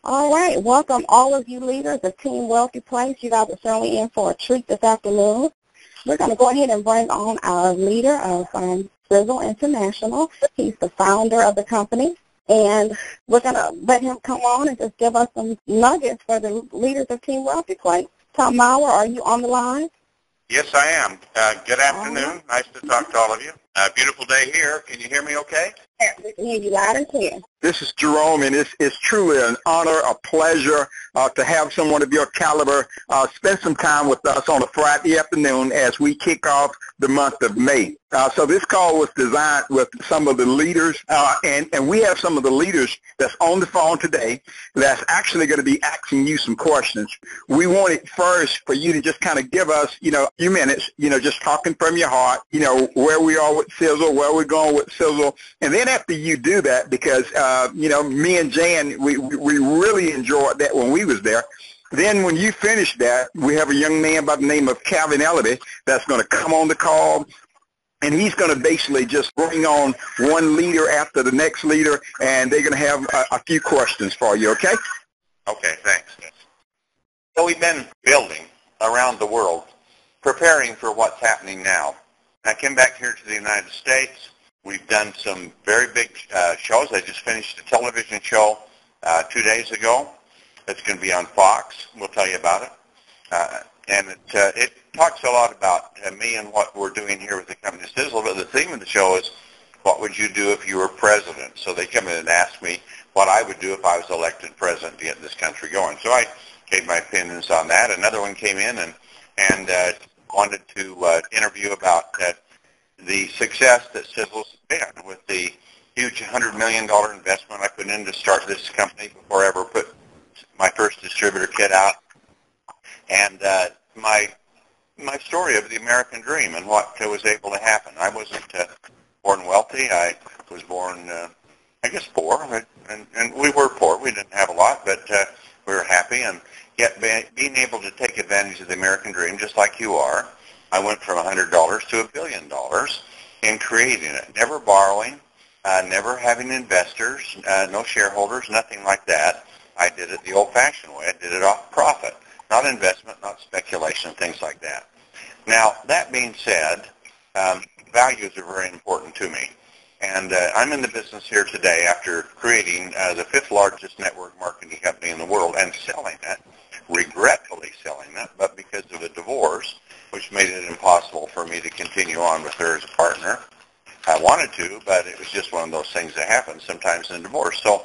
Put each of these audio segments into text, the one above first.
All right, welcome all of you leaders of Team Wealthy Place. You guys are certainly in for a treat this afternoon. We're going to go ahead and bring on our leader of Sisel International. He's the founder of the company, and we're going to let him come on and just give us some nuggets for the leaders of Team Wealthy Place. Tom Mower, are you on the line? Yes, I am. Good afternoon. Nice to talk to all of you. Beautiful day here. Can you hear me okay? Yes, we can hear you loud and clear. This is Jerome, and it's truly an honor, a pleasure to have someone of your caliber spend some time with us on a Friday afternoon as we kick off the month of May. So this call was designed with some of the leaders, and we have some of the leaders that's on the phone today that's actually going to be asking you some questions. We wanted first for you to just kind of give us, a few minutes, just talking from your heart, where we are with Sisel, where we're going with Sisel, and then after you do that, because me and Jan, we really enjoyed that when we was there. Then when you finish that, we have a young man by the name of Calvin Ellaby that's going to come on the call, and he's going to basically just bring on one leader after the next leader, and they're going to have a few questions for you, okay? Okay, thanks. So we've been building around the world, preparing for what's happening now. I came back here to the United States. We've done some very big shows. I just finished a television show 2 days ago. It's going to be on Fox. We'll tell you about it. And it talks a lot about me and what we're doing here with the company Sisel, but the theme of the show is, what would you do if you were president? So they come in and ask me what I would do if I was elected president to get this country going. So I gave my opinions on that. Another one came in and wanted to interview about the success that Sisel's been with the huge $100 million investment I put in to start this company before I ever put my first distributor kit out, and my story of the American dream and what was able to happen. I wasn't born wealthy. I was born, I guess, poor, and we were poor. We didn't have a lot, but we were happy, and yet being able to take advantage of the American dream, just like you are, I went from $100 to $1 billion in creating it, never borrowing, never having investors, no shareholders, nothing like that. I did it the old-fashioned way. I did it off profit, not investment, not speculation, things like that. Now, that being said, values are very important to me. And I'm in the business here today after creating the fifth largest network marketing company in the world and selling it, regretfully selling it, but because of a divorce, which made it impossible for me to continue on with her as a partner. I wanted to, but it was just one of those things that happens sometimes in divorce. So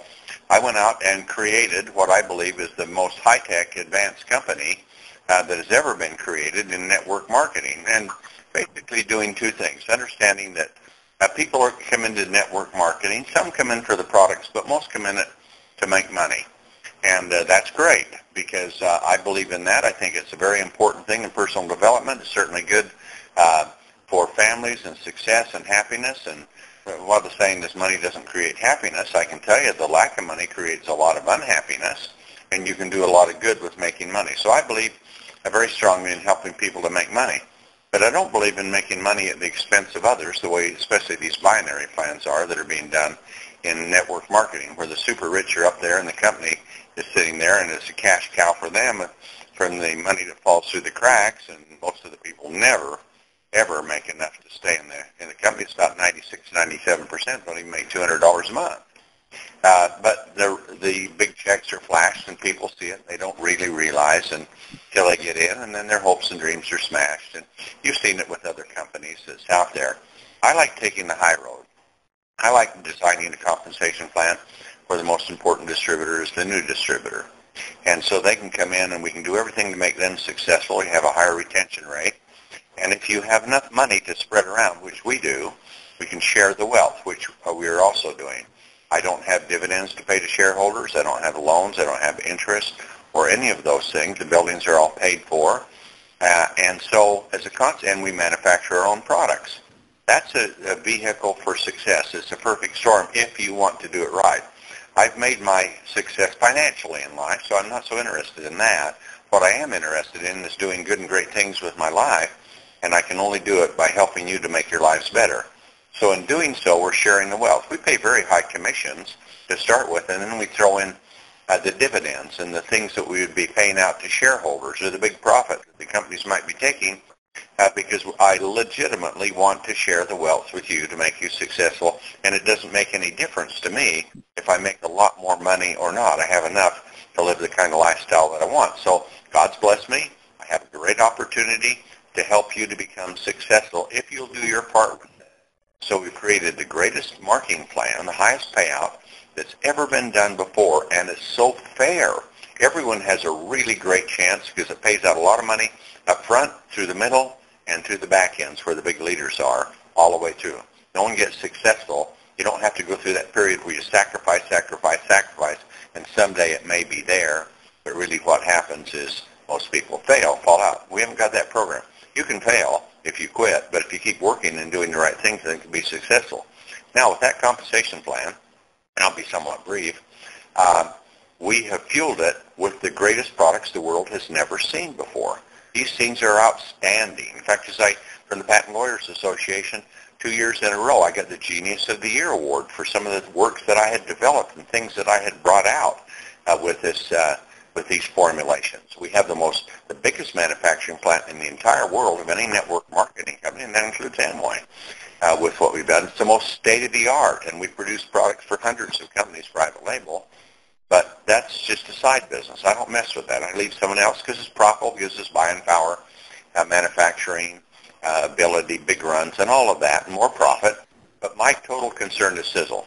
I went out and created what I believe is the most high-tech advanced company that has ever been created in network marketing, and basically doing two things: understanding that people come into network marketing. Some come in for the products, but most come in it to make money. And that's great, because I believe in that. I think it's a very important thing in personal development. It's certainly good for families and success and happiness. And while the saying is money doesn't create happiness, I can tell you the lack of money creates a lot of unhappiness, and you can do a lot of good with making money. So I believe very strongly in helping people to make money. But I don't believe in making money at the expense of others, the way especially these binary plans are that are being done in network marketing, where the super rich are up there and the company is sitting there and it's a cash cow for them from the money that falls through the cracks, and most of the people never, ever make enough to stay in the company. It's about 96, 97% don't even make $200 a month. But the big checks are flashed and people see it. They don't really realize until they get in, and then their hopes and dreams are smashed. And you've seen it with other companies that's out there. I like taking the high road. I like designing a compensation plan where the most important distributor is the new distributor. And so they can come in and we can do everything to make them successful. You have a higher retention rate. And if you have enough money to spread around, which we do, we can share the wealth, which we are also doing. I don't have dividends to pay to shareholders. I don't have loans. I don't have interest or any of those things. The buildings are all paid for. And so as a consequence, and we manufacture our own products. That's a vehicle for success. It's a perfect storm if you want to do it right. I've made my success financially in life, so I'm not so interested in that. What I am interested in is doing good and great things with my life, and I can only do it by helping you to make your lives better. So in doing so, we're sharing the wealth. We pay very high commissions to start with, and then we throw in the dividends and the things that we would be paying out to shareholders, or the big profit that the companies might be taking, because I legitimately want to share the wealth with you to make you successful, and it doesn't make any difference to me if I make a lot more money or not. I have enough to live the kind of lifestyle that I want. So God's blessed me. I have a great opportunity to help you to become successful if you'll do your part with it. So we've created the greatest marketing plan, the highest payout that's ever been done before, and it's so fair. Everyone has a really great chance because it pays out a lot of money up front, through the middle, and through the back ends where the big leaders are, all the way through. No one gets successful. You don't have to go through that period where you sacrifice, and someday it may be there, but really what happens is most people fail, fall out. We haven't got that program. You can fail if you quit, but if you keep working and doing the right things, then it can be successful. Now, with that compensation plan, and I'll be somewhat brief, we have fueled it with the greatest products the world has never seen before. These things are outstanding. In fact, from the Patent Lawyers Association, 2 years in a row, I got the Genius of the Year award for some of the works that I had developed and things that I had brought out with these formulations. We have the biggest manufacturing plant in the entire world of any network marketing company, and that includes Amway. With what we've done, it's the most state-of-the-art, and we produce products for hundreds of companies, private label. But that's just a side business. I don't mess with that. I leave someone else because it's profitable, gives us buying power, manufacturing ability, big runs, and all of that, and more profit. But my total concern is Sisel.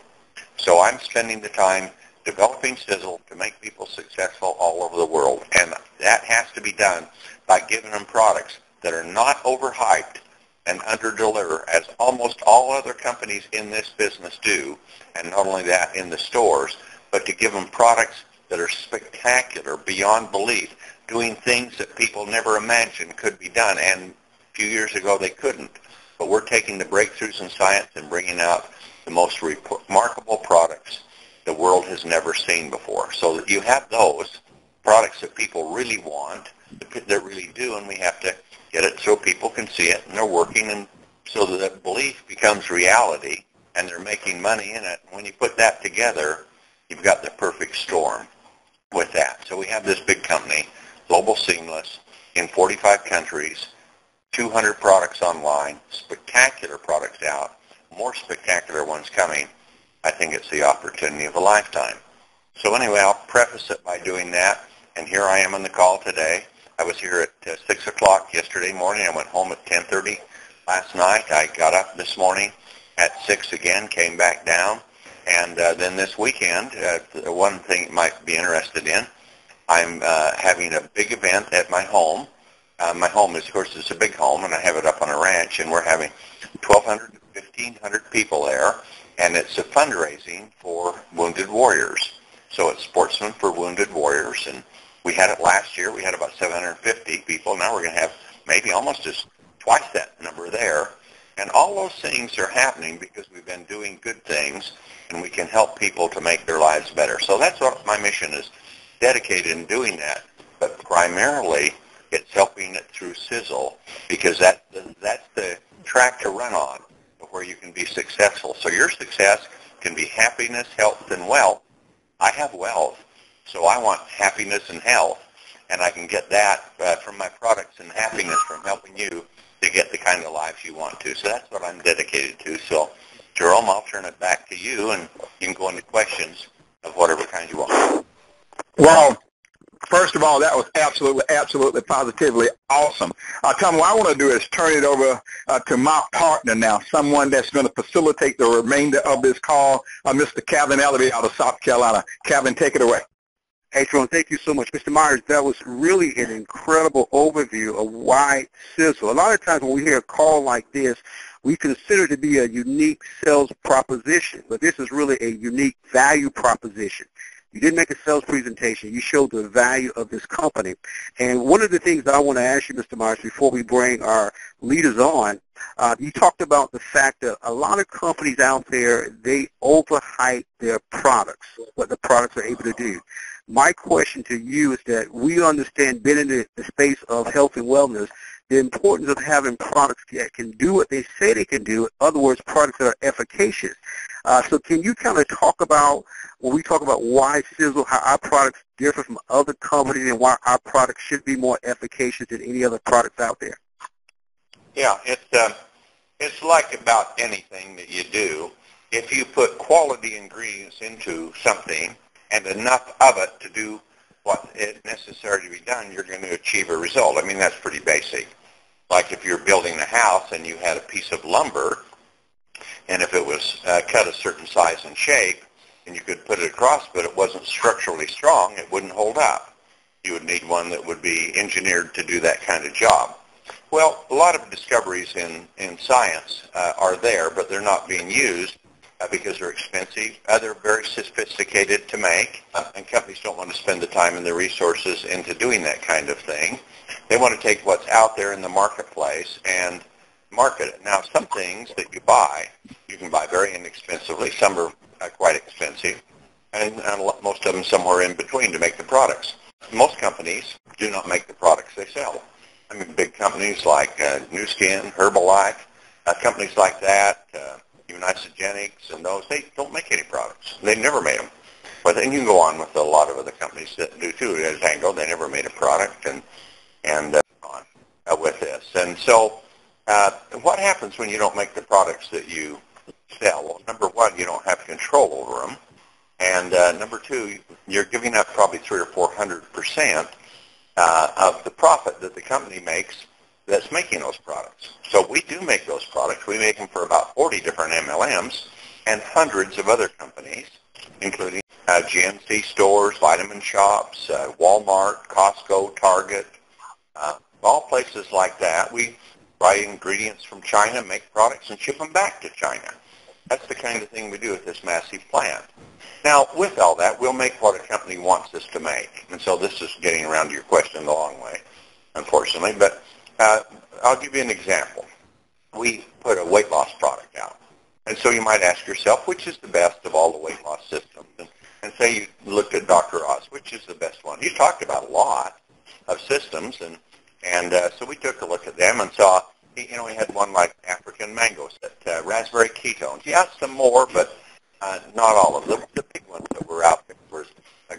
So I'm spending the time developing Sisel to make people successful all over the world. And that has to be done by giving them products that are not overhyped and under-deliver, as almost all other companies in this business do, and not only that, in the stores, but to give them products that are spectacular, beyond belief, doing things that people never imagined could be done, and a few years ago they couldn't. But we're taking the breakthroughs in science and bringing out the most remarkable products the world has never seen before. So that you have those products that people really want, that really do, and we have to get it so people can see it, and they're working, and so that belief becomes reality, and they're making money in it. And when you put that together, you've got the perfect storm with that. So we have this big company, Global Seamless, in 45 countries, 200 products online, spectacular products out, more spectacular ones coming. I think it's the opportunity of a lifetime. So anyway, I'll preface it by doing that, and here I am on the call today. I was here at 6 o'clock yesterday morning. I went home at 10:30 last night. I got up this morning at 6 again, came back down. And then this weekend, one thing you might be interested in, I'm having a big event at my home. My home is, of course, it's a big home, and I have it up on a ranch, and we're having 1,200 to 1,500 people there, and it's a fundraising for Wounded Warriors. So it's Sportsmen for Wounded Warriors, and we had it last year. We had about 750 people. Now we're going to have maybe almost just twice that number there. And all those things are happening because we've been doing good things, and we can help people to make their lives better. So that's what my mission is, dedicated in doing that. But primarily, it's helping it through Sisel, because that's the track to run on where you can be successful. So your success can be happiness, health, and wealth. I have wealth, so I want happiness and health, and I can get that from my products, and happiness from helping you to get the kind of lives you want to. So that's what I'm dedicated to. So, Jerome, I'll turn it back to you, and you can go into questions of whatever kind you want. Well, first of all, that was absolutely, positively awesome. Tom, what I want to do is turn it over to my partner now, someone that's going to facilitate the remainder of this call, Mr. Calvin Ellaby out of South Carolina. Calvin, take it away. Hey, Jerome, thank you so much. Mr. Myers, that was really an incredible overview of why Sisel. A lot of times when we hear a call like this, we consider it to be a unique sales proposition, but this is really a unique value proposition. You didn't make a sales presentation. You showed the value of this company. And one of the things that I want to ask you, Mr. Myers, before we bring our leaders on, you talked about the fact that a lot of companies out there, they overhype their products, what the products are able to do. My question to you is that we understand, being in the space of health and wellness, the importance of having products that can do what they say they can do, in other words, products that are efficacious. So can you kind of talk about, when we talk about why Sisel, how our products differ from other companies and why our products should be more efficacious than any other products out there? Yeah, it's like about anything that you do. If you put quality ingredients into something and enough of it to do what is necessary to be done, you're going to achieve a result. I mean, that's pretty basic. Like if you're building a house and you had a piece of lumber, and if it was cut a certain size and shape, and you could put it across, but it wasn't structurally strong, it wouldn't hold up. You would need one that would be engineered to do that kind of job. Well, a lot of discoveries in science are there, but they're not being used because they're expensive. They're very sophisticated to make, and companies don't want to spend the time and the resources into doing that kind of thing. They want to take what's out there in the marketplace and market it. Now, some things that you can buy very inexpensively. Some are quite expensive, and most of them somewhere in between to make the products. Most companies do not make the products they sell. I mean, big companies like Nu Skin, Herbalife, companies like that, Unitogenics, and those, they don't make any products. They never made them. But then you can go on with a lot of other companies that do too. As Ango, they never made a product, and on with this. And so what happens when you don't make the products that you sell? Well, number one, you don't have control over them. And number two, you're giving up probably 300 or 400% of the profit that the company makes that's making those products. So we do make those products. We make them for about 40 different MLMs and hundreds of other companies, including GNC stores, vitamin shops, Walmart, Costco, Target, all places like that. We buy ingredients from China, make products, and ship them back to China. That's the kind of thing we do with this massive plant. Now, with all that, we'll make what a company wants us to make. And so this is getting around to your question the long way, unfortunately. But I'll give you an example. We put a weight loss product out. And so you might ask yourself, which is the best of all the weight loss systems? And say you looked at Dr. Oz, which is the best one? He's talked about a lot of systems, and so we took a look at them and saw, he had one like African mangoes, raspberry ketones. Yeah, some more, but not all of them. The big ones that were out there was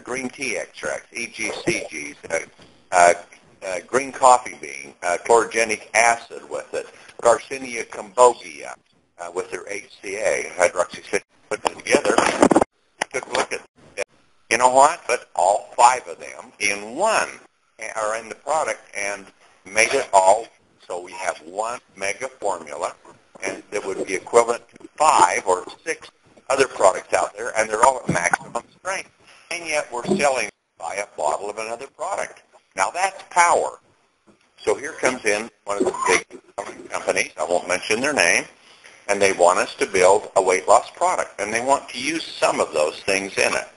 green tea extracts, EGCGs, green coffee bean, chlorogenic acid with it, Garcinia cambogia with their HCA, hydroxycycline, put them together. Took a look at it. You know what? Put all 5 of them in one, or in the product, and made it all so we have one mega formula, and that would be equivalent to 5 or 6 other products out there, and they're all at maximum strength. And yet we're selling by a bottle of another product. Now that's power. So here comes in one of the big companies, I won't mention their name, and they want us to build a weight loss product, and they want to use some of those things in it.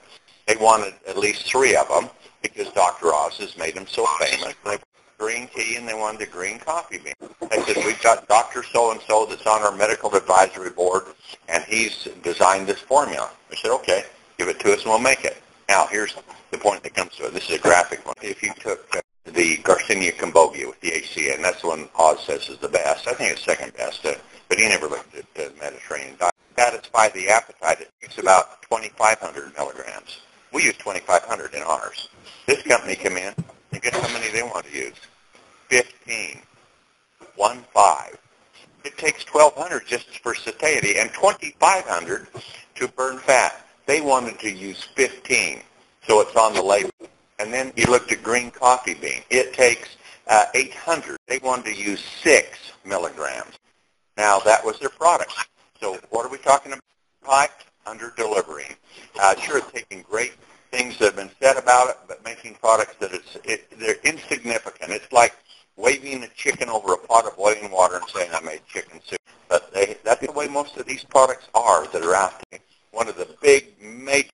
They wanted at least 3 of them because Dr. Oz has made them so famous. They wanted green tea, and they wanted a green coffee bean. They said, we've got Dr. So-and-so that's on our medical advisory board, and he's designed this formula. We said, okay, give it to us and we'll make it. Now, here's the point that comes to it. This is a graphic one. If you took the Garcinia cambogia with the HCA, and that's the one Oz says is the best. I think it's second best, but he never looked at the Mediterranean diet. To satisfy the appetite, it takes about 2,500 milligrams. We use 2,500 in ours. This company come in, and guess how many they want to use? 15. 1-5. It takes 1,200 just for satiety and 2,500 to burn fat. They wanted to use 15, so it's on the label. And then you looked at green coffee bean. It takes 800. They wanted to use 6 milligrams. Now, that was their product. So what are we talking about? Hype, under-delivering. Sure, it's taking great things that have been said about it, but making products that they're insignificant. It's like waving a chicken over a pot of boiling water and saying, I made chicken soup. But that's the way most of these products are that are out there. One of the big, major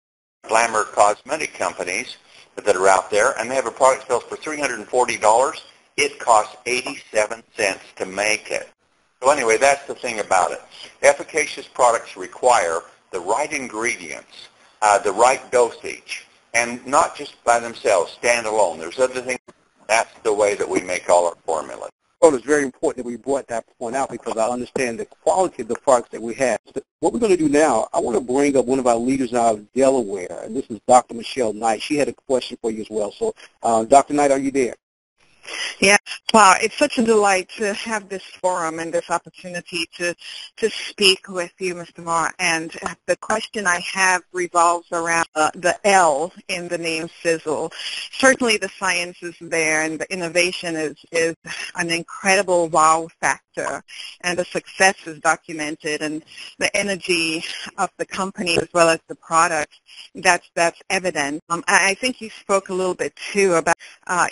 glamour cosmetic companies that are out there, and they have a product sells for $340. It costs 87 cents to make it. So anyway, that's the thing about it. Efficacious products require the right ingredients, the right dosage, and not just by themselves, stand alone. There's other things. That's the way that we make all our formulas. Well, it's very important that we brought that point out because I understand the quality of the products that we have. So what we're going to do now, I want to bring up one of our leaders out of Delaware, and this is Dr. Michelle Knight. She had a question for you as well. So, Dr. Knight, are you there? Yeah, wow, it's such a delight to have this forum and this opportunity to speak with you, Mr. Mower. And the question I have revolves around the L in the name Sisel. Certainly the science is there and the innovation is an incredible wow factor, and the success is documented, and the energy of the company as well as the product, that's evident. I think you spoke a little bit too about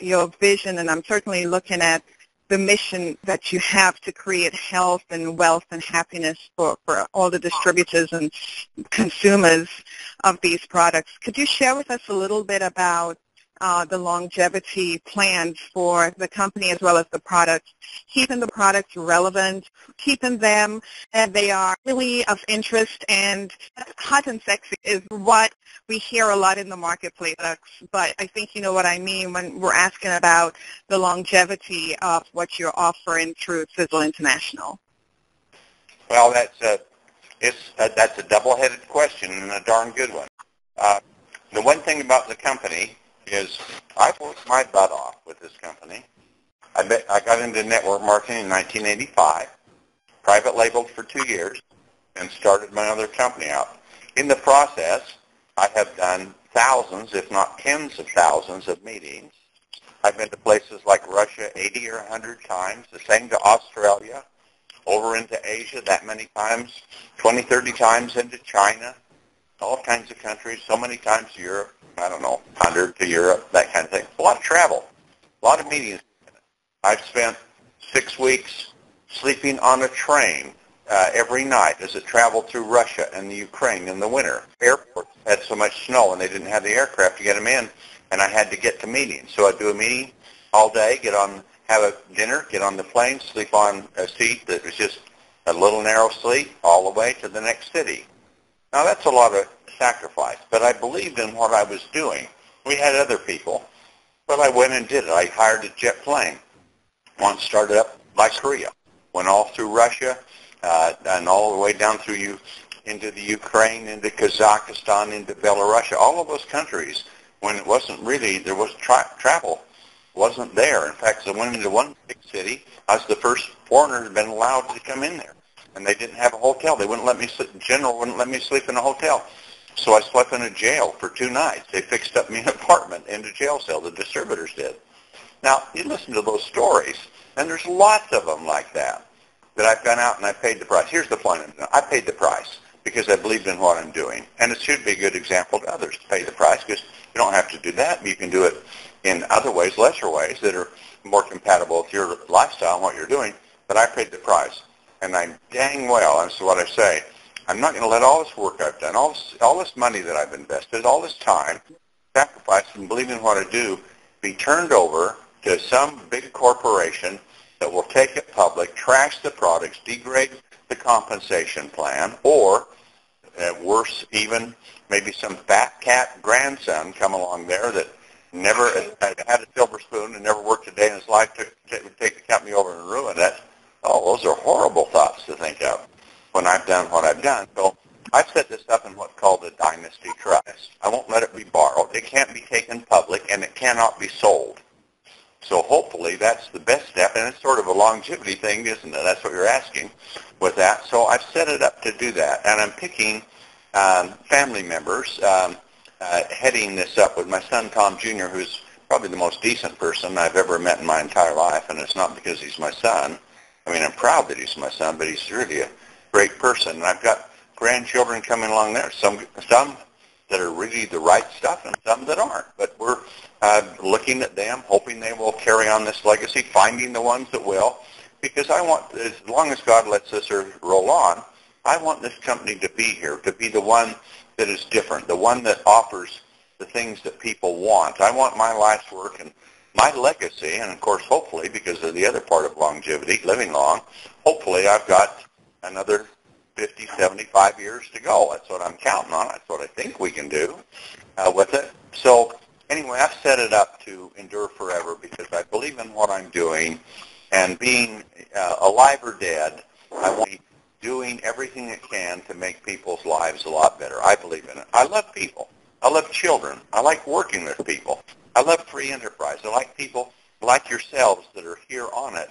your vision, and I'm certainly looking at the mission that you have to create health and wealth and happiness for all the distributors and consumers of these products. Could you share with us a little bit about the longevity plans for the company as well as the products, keeping the products relevant, keeping them and they are really of interest, and hot and sexy is what we hear a lot in the marketplace, but I think you know what I mean when we're asking about the longevity of what you're offering through Sisel International. Well, that's a double-headed question and a darn good one. The one thing about the company is I've worked my butt off with this company. I got into network marketing in 1985, private labeled for 2 years, and started my other company out. In the process, I have done thousands, if not tens of thousands of meetings. I've been to places like Russia 80 or 100 times, the same to Australia, over into Asia that many times, 20, 30 times into China, all kinds of countries, so many times to Europe, I don't know, 100 to Europe, that kind of thing. A lot of travel, a lot of meetings. I've spent 6 weeks sleeping on a train every night as it traveled through Russia and the Ukraine in the winter. Airports had so much snow and they didn't have the aircraft to get them in, and I had to get to meetings. So I'd do a meeting all day, have a dinner, get on the plane, sleep on a seat that was just a little narrow seat all the way to the next city. Now that's a lot of sacrifice, but I believed in what I was doing. We had other people, but I went and did it. I hired a jet plane. Once started up by Korea, went all through Russia, and all the way down through into the Ukraine, into Kazakhstan, into Belarus, all of those countries, when it wasn't really, there was travel, wasn't there. In fact, I went into one big city. I was the first foreigner who had been allowed to come in there, and they didn't have a hotel. They wouldn't let me sleep, the general wouldn't let me sleep in a hotel. So I slept in a jail for 2 nights. They fixed up me an apartment in the jail cell, the distributors did. Now, you listen to those stories, and there's lots of them like that I've gone out and I paid the price. Here's the point. I paid the price because I believed in what I'm doing. And it should be a good example to others to pay the price, because you don't have to do that. You can do it in other ways, lesser ways, that are more compatible with your lifestyle and what you're doing. But I paid the price. And I dang well, that's what I say, I'm not going to let all this work I've done, all this money that I've invested, all this time, sacrifice, and believing in what I do, be turned over to some big corporation that will take it public, trash the products, degrade the compensation plan, or worse even, maybe some fat cat grandson come along there that never had a silver spoon and never worked a day in his life to take the company over and ruin it. Oh, those are horrible thoughts to think of when I've done what I've done. So I've set this up in what's called a dynasty trust. I won't let it be borrowed. It can't be taken public, and it cannot be sold. So hopefully that's the best step, and it's sort of a longevity thing, isn't it? That's what you're asking with that. So I've set it up to do that, and I'm picking family members heading this up with my son, Tom Jr., who's probably the most decent person I've ever met in my entire life, and it's not because he's my son. I mean, I'm proud that he's my son, but he's really a great person. And I've got grandchildren coming along there, some that are really the right stuff and some that aren't. But we're looking at them, hoping they will carry on this legacy, finding the ones that will, because I want, as long as God lets this earth roll on, I want this company to be here, to be the one that is different, the one that offers the things that people want. I want my life's work and my legacy, and of course, hopefully, because of the other part of longevity, living long, hopefully I've got another 50, 75 years to go. That's what I'm counting on. That's what I think we can do with it. So anyway, I've set it up to endure forever because I believe in what I'm doing, And being alive or dead, I want to be doing everything it can to make people's lives a lot better. I believe in it. I love people. I love children. I like working with people. I love free enterprise. I like people like yourselves that are here on it,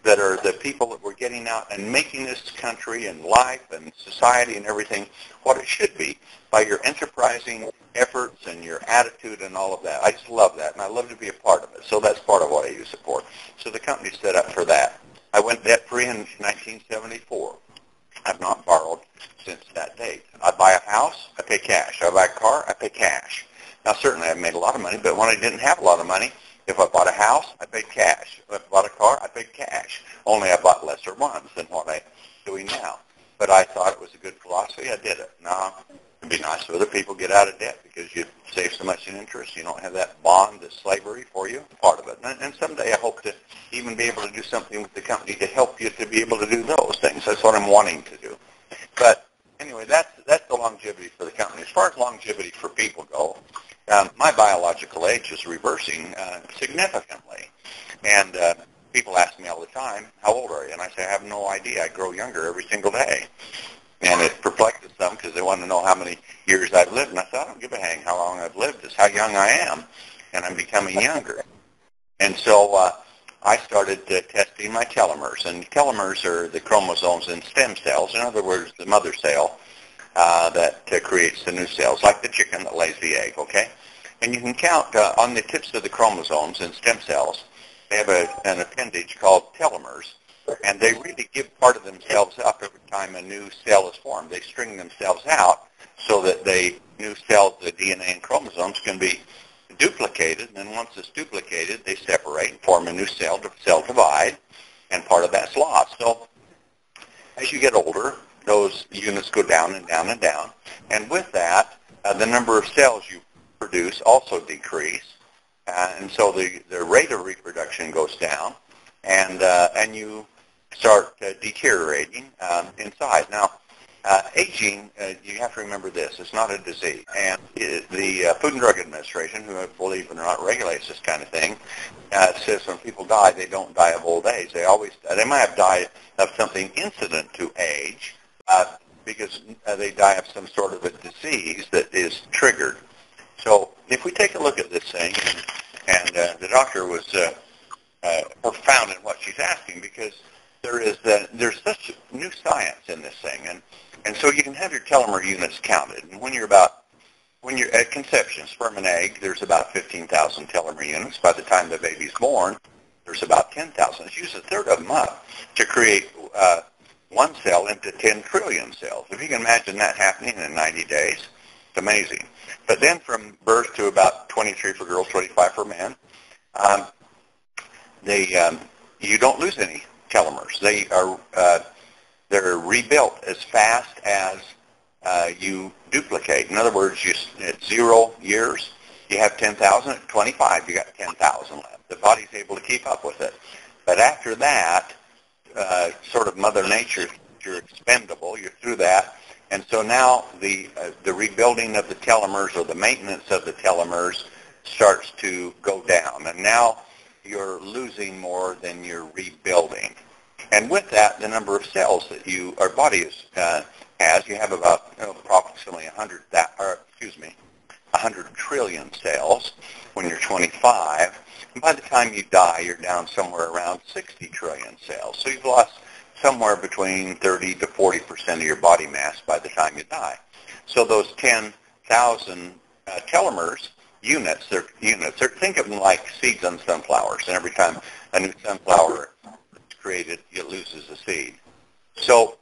that are the people that we're getting out and making this country and life and society and everything what it should be by your enterprising efforts and your attitude and all of that. I just love that, and I love to be a part of it. So that's part of what I use it for. So the company's set up for that. I went debt-free in 1974. I've not borrowed since that date. I buy a house, I pay cash. I buy a car, I pay cash. Now, certainly I've made a lot of money, but when I didn't have a lot of money, if I bought a house, I paid cash. If I bought a car, I paid cash. Only I bought lesser ones than what I'm doing now. But I thought it was a good philosophy. I did it. Now, it'd be nice if other people get out of debt because you save so much in interest. You don't have that bond, the slavery for you, part of it. And someday I hope to even be able to do something with the company to help you to be able to do those things. That's what I'm wanting to do. But anyway, that's the longevity for the company. As far as longevity for people go, my biological age is reversing significantly. And people ask me all the time, how old are you? And I say, I have no idea. I grow younger every single day. And it perplexes them because they want to know how many years I've lived. And I said, I don't give a hang how long I've lived. It's how young I am. And I'm becoming younger. And so I started testing my telomeres. And telomeres are the chromosomes in stem cells. In other words, the mother cell that creates the new cells, like the chicken that lays the egg, okay? And you can count on the tips of the chromosomes in stem cells. They have an appendage called telomeres, and they really give part of themselves up every time a new cell is formed. They string themselves out so that new cells, the DNA and chromosomes, can be duplicated, and then once it's duplicated, they separate and form a new cell divide, and part of that's lost. So as you get older, those units go down and down and down, and with that, the number of cells you produce also decrease, and so the rate of reproduction goes down, and you start deteriorating inside. Now, aging, you have to remember this, it's not a disease. And the Food and Drug Administration, who I believe it or not regulates this kind of thing, says when people die, they don't die of old age. They might have died of something incident to age, because they die of some sort of a disease that is triggered. So if we take a look at this thing, and the doctor was profound in what she's asking, because there's such new science in this thing, and so you can have your telomere units counted. And when you're at conception, sperm and egg, there's about 15,000 telomere units. By the time the baby's born, there's about 10,000. It's used a third of them up to create one cell into 10 trillion cells. If you can imagine that happening in 90 days, it's amazing. But then from birth to about 23 for girls, 25 for men, you don't lose any telomeres. They're rebuilt as fast as you duplicate. In other words, at 0 years, you have 10,000. At 25, you got 10,000 left. The body's able to keep up with it. But after that, sort of Mother Nature, you're expendable. You're through that. And so now the rebuilding of the telomeres, or the maintenance of the telomeres, starts to go down. And now you're losing more than you're rebuilding. And with that, the number of cells that our body has, you have about approximately 100 trillion cells when you're 25. And by the time you die, you're down somewhere around 60 trillion cells. So you've lost somewhere between 30 to 40% of your body mass by the time you die. So those 10,000 telomeres, units, think of them like seeds on sunflowers. And every time a new sunflower is created, it loses a seed. So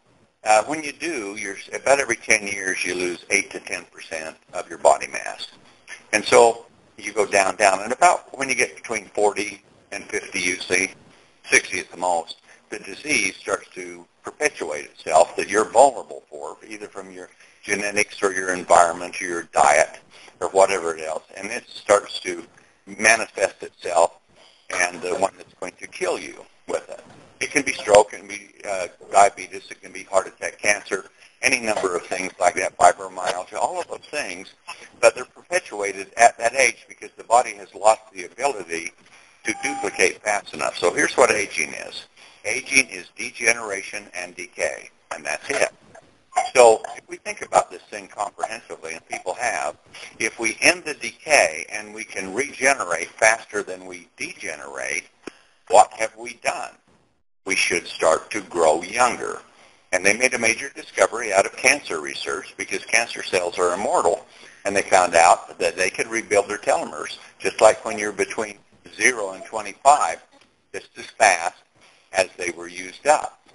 when you do, about every 10 years, you lose 8 to 10% of your body mass. And so you go down, and about when you get between 40 and 50 usually, 60 at the most, the disease starts to perpetuate itself that you're vulnerable for, either from your genetics or your environment or your diet or whatever else, and it starts to manifest itself, and the one that's going to kill you with it. It can be stroke, it can be diabetes, it can be heart attack, cancer, any number of things like that, fibromyalgia, all of those things, but they're perpetuated at that age because the body has lost the ability to duplicate fast enough. So here's what aging is. Aging is degeneration and decay, and that's it. So if we think about this thing comprehensively, and people have, if we end the decay and we can regenerate faster than we degenerate, what have we done? We should start to grow younger. And they made a major discovery out of cancer research because cancer cells are immortal. And they found out that they could rebuild their telomeres, just like when you're between 0 and 25, just as fast as they were used up.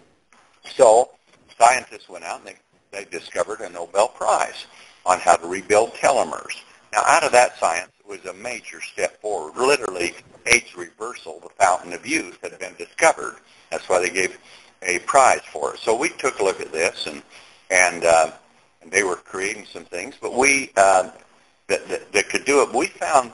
So scientists went out and they discovered a Nobel Prize on how to rebuild telomeres. Now, out of that science was a major step forward. Literally, age reversal, the fountain of youth, had been discovered. That's why they gave a prize for it. So we took a look at this, and they were creating some things, but we that could do it. We found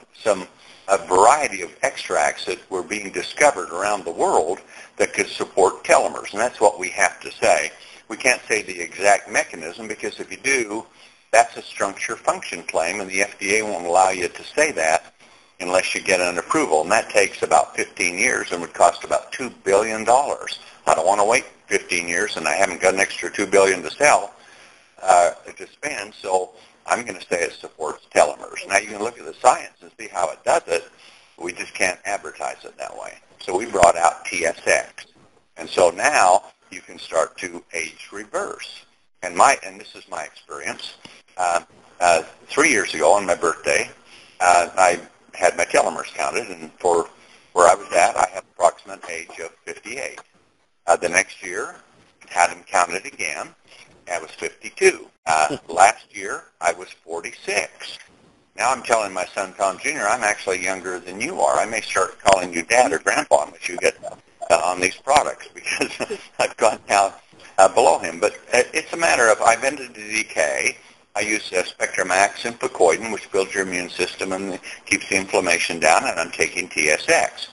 a variety of extracts that were being discovered around the world that could support telomeres, and that's what we have to say. We can't say the exact mechanism because if you do, that's a structure function claim, and the FDA won't allow you to say that unless you get an approval, and that takes about 15 years and would cost about $2 billion. I don't want to wait 15 years, and I haven't got an extra $2 billion to sell, to spend, so I'm going to say it supports telomeres. Now, you can look at the science and see how it does it. We just can't advertise it that way. So we brought out TSX. And so now you can start to age reverse. And this is my experience. 3 years ago on my birthday, I had my telomeres counted, and for where I was at, I have approximate age of 58. The next year, had them counted again. I was 52. Last year, I was 46. Now I'm telling my son, Tom Jr., I'm actually younger than you are. I may start calling you Dad or Grandpa unless you get on these products because I've gone down below him. But it's a matter of I've ended the decay. I use Spectramax and Picoidin, which builds your immune system and keeps the inflammation down, and I'm taking TSX.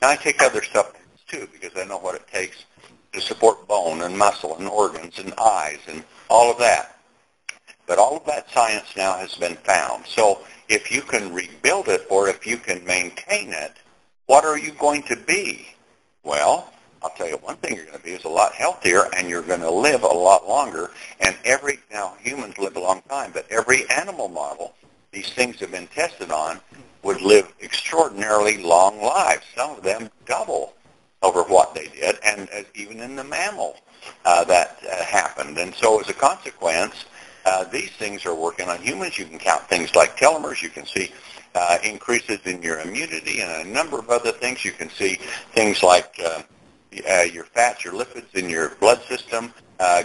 Now I take other supplements too because I know what it takes to support bone and muscle and organs and eyes and all of that. But all of that science now has been found. So if you can rebuild it or if you can maintain it, what are you going to be? Well, I'll tell you one thing you're going to be is a lot healthier, and you're going to live a lot longer. And now humans live a long time, but every animal model these things have been tested on would live extraordinarily long lives. Some of them double over what they did, and even in the mammal that happened. And so as a consequence, these things are working on humans. You can count things like telomeres. You can see increases in your immunity and a number of other things. You can see things like your fats, your lipids in your blood system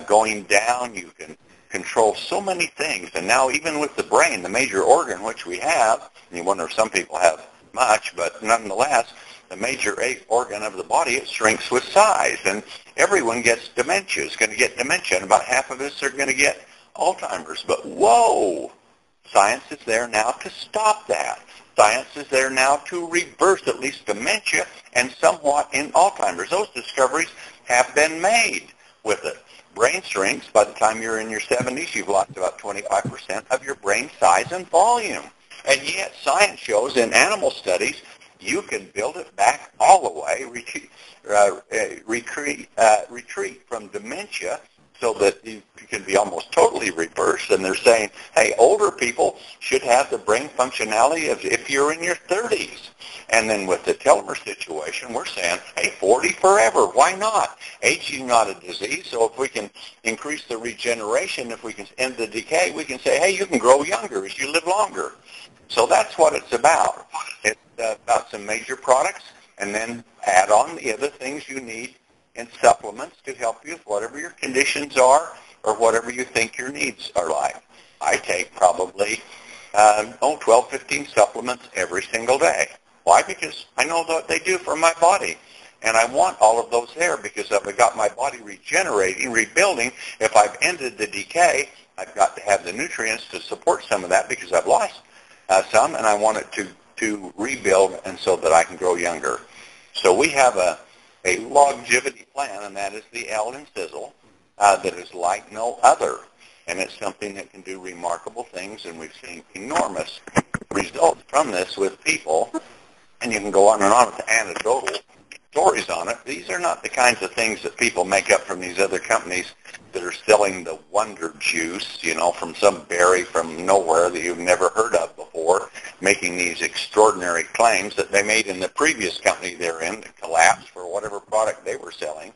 going down. You can control so many things. And now even with the brain, the major organ which we have, and you wonder if some people have much, but nonetheless, the major organ of the body, it shrinks with size. And everyone gets dementia, is going to get dementia, and about half of us are going to get Alzheimer's. But whoa, science is there now to stop that. Science is there now to reverse at least dementia and somewhat in Alzheimer's. Those discoveries have been made with it. Brain shrinks. By the time you're in your 70s, you've lost about 25% of your brain size and volume. And yet science shows in animal studies you can build it back all the way, retreat from dementia so that you can be almost totally reversed. And they're saying, hey, older people should have the brain functionality of if you're in your 30s. And then with the telomere situation, we're saying, hey, 40 forever. Why not? Aging not a disease, so if we can increase the regeneration, if we can end the decay, we can say, hey, you can grow younger as you live longer. So that's what it's about. It's about some major products, and then add on the other things you need in supplements to help you with whatever your conditions are or whatever you think your needs are like. I take probably 12, 15 supplements every single day. Why? Because I know what they do for my body. And I want all of those there because if I've got my body regenerating, rebuilding, if I've ended the decay, I've got to have the nutrients to support some of that because I've lost some, and I want it to rebuild and so that I can grow younger. So we have a longevity plan, and that is the L in Sisel, that is like no other. And it's something that can do remarkable things, and we've seen enormous results from this with people. And you can go on and on with anecdotal stories on it. These are not the kinds of things that people make up from these other companies that are selling the wonder juice, from some berry from nowhere that you've never heard of before, making these extraordinary claims that they made in the previous company they're in that collapsed for whatever product they were selling.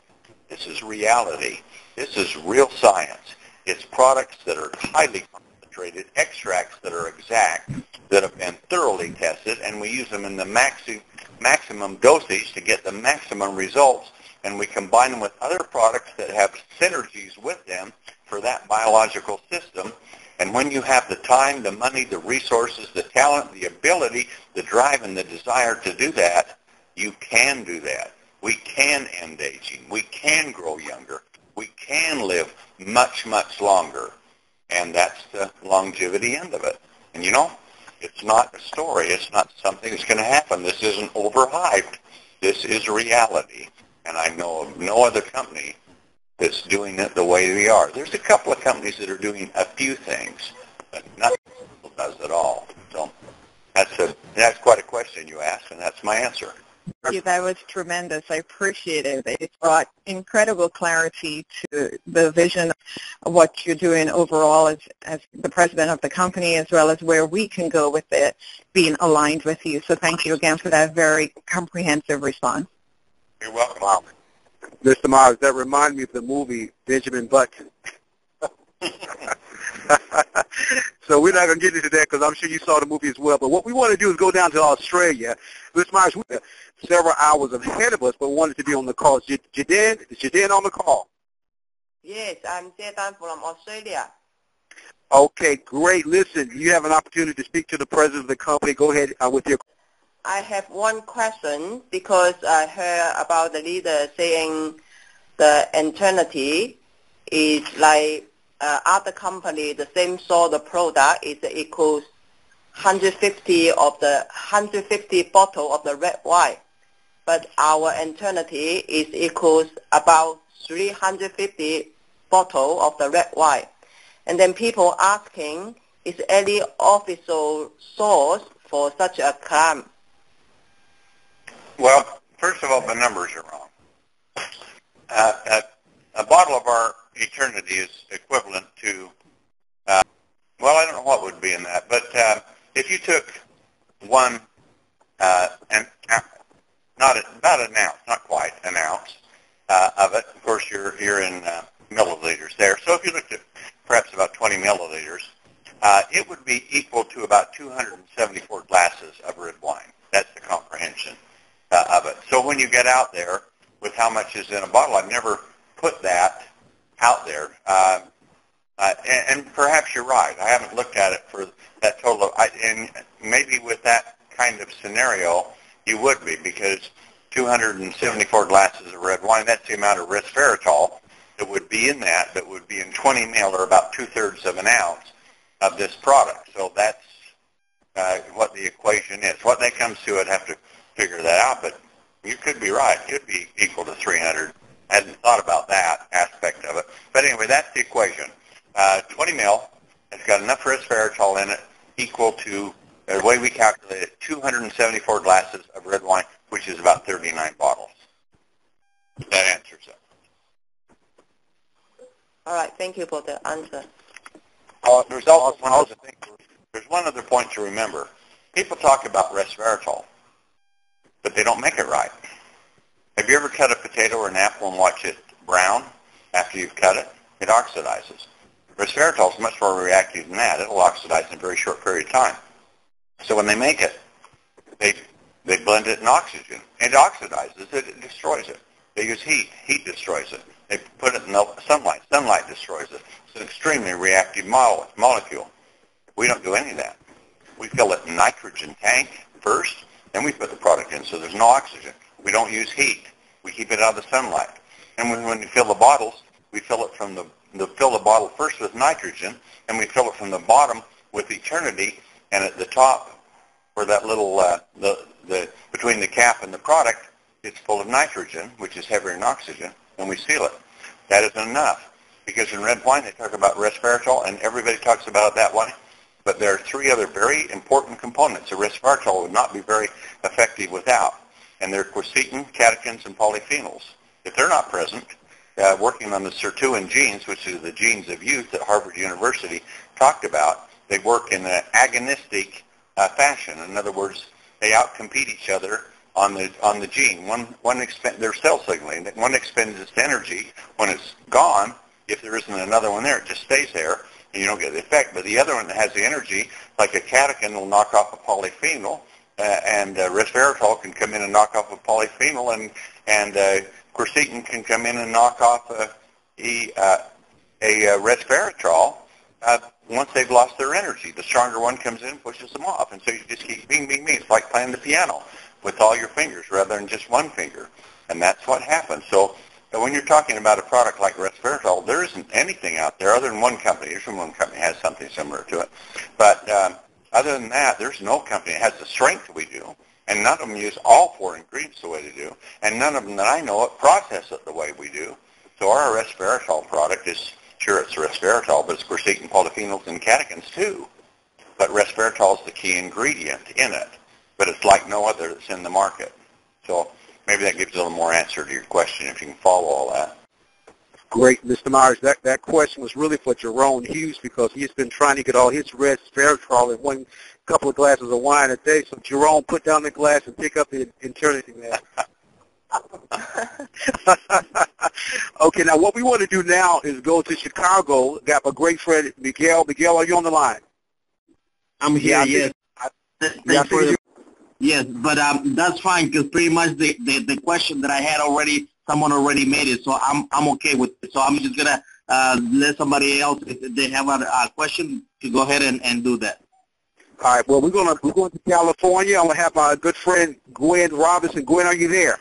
This is reality. This is real science. It's products that are highly concentrated, extracts that are exact, that have been thoroughly tested, and we use them in the maximum dosage to get the maximum results, and we combine them with other products that have synergies with them for that biological system. And when you have the time, the money, the resources, the talent, the ability, the drive, and the desire to do that, you can do that. We can end aging. We can grow younger. We can live much, much longer. And that's the longevity end of it. And it's not a story. It's not something that's going to happen. This isn't overhyped. This is reality. And I know of no other company that's doing it the way we are. There's a couple of companies that are doing a few things, but nothing does it all. So that's quite a question you asked, and that's my answer. Thank you. That was tremendous. I appreciate it. It brought incredible clarity to the vision of what you're doing overall as the president of the company, as well as where we can go with it being aligned with you. So thank you again for that very comprehensive response. You're welcome. Wow. Mr. Myers, that reminded me of the movie Benjamin Button. So we're not going to get into that because I'm sure you saw the movie as well. But what we want to do is go down to Australia. Mr. Myers, we have several hours ahead of us, but wanted to be on the call. Is Jaden on the call? Yes, I'm Jaden from Australia. Okay, great. Listen, you have an opportunity to speak to the president of the company. Go ahead with your. I have one question because I heard about the leader saying the eternity is like other company, the same sort of product is equals 150 bottle of the red wine, but our eternity is equals about 350 bottle of the red wine. And then people asking, is any official source for such a claim? Well, first of all, the numbers are wrong. A bottle of our eternity is equivalent to, I don't know what would be in that, but if you took one, about an ounce, not quite an ounce of it, of course you're in milliliters there, so if you looked at perhaps about 20 milliliters, it would be equal to about 274 glasses of red wine. That's the comprehension of it. So when you get out there with how much is in a bottle, I've never put that out there. And perhaps you're right. I haven't looked at it for that total. And maybe with that kind of scenario, you would be, because 274 glasses of red wine, that's the amount of resveratrol that would be in that would be in 20 ml, or about 2/3 of an ounce of this product. So that's what the equation is. What that comes to, I'd have to figure that out, but you could be right. It could be equal to 300. I hadn't thought about that aspect of it. But anyway, that's the equation. 20 ml has got enough resveratrol in it equal to, the way we calculate it, 274 glasses of red wine, which is about 39 bottles. That answers it. All right, thank you for the answer. There's also one other thing. There's one other point to remember. People talk about resveratrol, but they don't make it right. Have you ever cut a potato or an apple and watch it brown after you've cut it? It oxidizes. Resveratrol is much more reactive than that. It'll oxidize in a very short period of time. So when they make it, they blend it in oxygen. It oxidizes it. It destroys it. They use heat. Heat destroys it. They put it in the sunlight. Sunlight destroys it. It's an extremely reactive molecule. We don't do any of that. We fill it in nitrogen tank first, then we put the product in, so there's no oxygen. We don't use heat. We keep it out of the sunlight. And when we fill the bottles, we fill it from fill the bottle first with nitrogen, and we fill it from the bottom with eternity, and at the top, where that little between the cap and the product, it's full of nitrogen, which is heavier than oxygen, and we seal it. That isn't enough, because in red wine they talk about resveratrol, and everybody talks about it that way. But there are three other very important components. A resveratrol would not be very effective without, and they're quercetin, catechins, and polyphenols. If they're not present, working on the sirtuin genes, which is the genes of youth that Harvard University talked about, they work in an agonistic fashion. In other words, they outcompete each other on the gene. They're cell signaling. One expends its energy. When it's gone, if there isn't another one there, it just stays there, and you don't get the effect. But the other one that has the energy, like a catechin, will knock off a polyphenol, and resveratrol can come in and knock off a polyphenol, and quercetin can come in and knock off a resveratrol once they've lost their energy. The stronger one comes in and pushes them off, and so you just keep bing, bing, bing. It's like playing the piano with all your fingers rather than just one finger, and that's what happens. So when you're talking about a product like resveratrol, there isn't anything out there other than one company. There's one company that has something similar to it, but other than that, there's no company that has the strength we do, and none of them use all four ingredients the way they do, and none of them that I know of process it the way we do. So our resveratrol product is, sure, it's resveratrol, but it's quercetin, polyphenols, and catechins too. But resveratrol is the key ingredient in it, but it's like no other that's in the market. So maybe that gives a little more answer to your question if you can follow all that. Great, Mr. Myers. That question was really for Jerome Hughes because he's been trying to get all his resveratrol in one couple of glasses of wine a day. So, Jerome, put down the glass and pick up the eternity, man. Okay, now what we want to do now is go to Chicago. Got my great friend, Miguel. Miguel, are you on the line? I'm here, yes. Yes, but that's fine because pretty much the question that I had already, someone already made it, so I'm okay with it. So I'm just gonna let somebody else, if they have a question, to go ahead and do that. All right. Well, we're going to California. I'm gonna have my good friend Gwen Robinson. Gwen, are you there?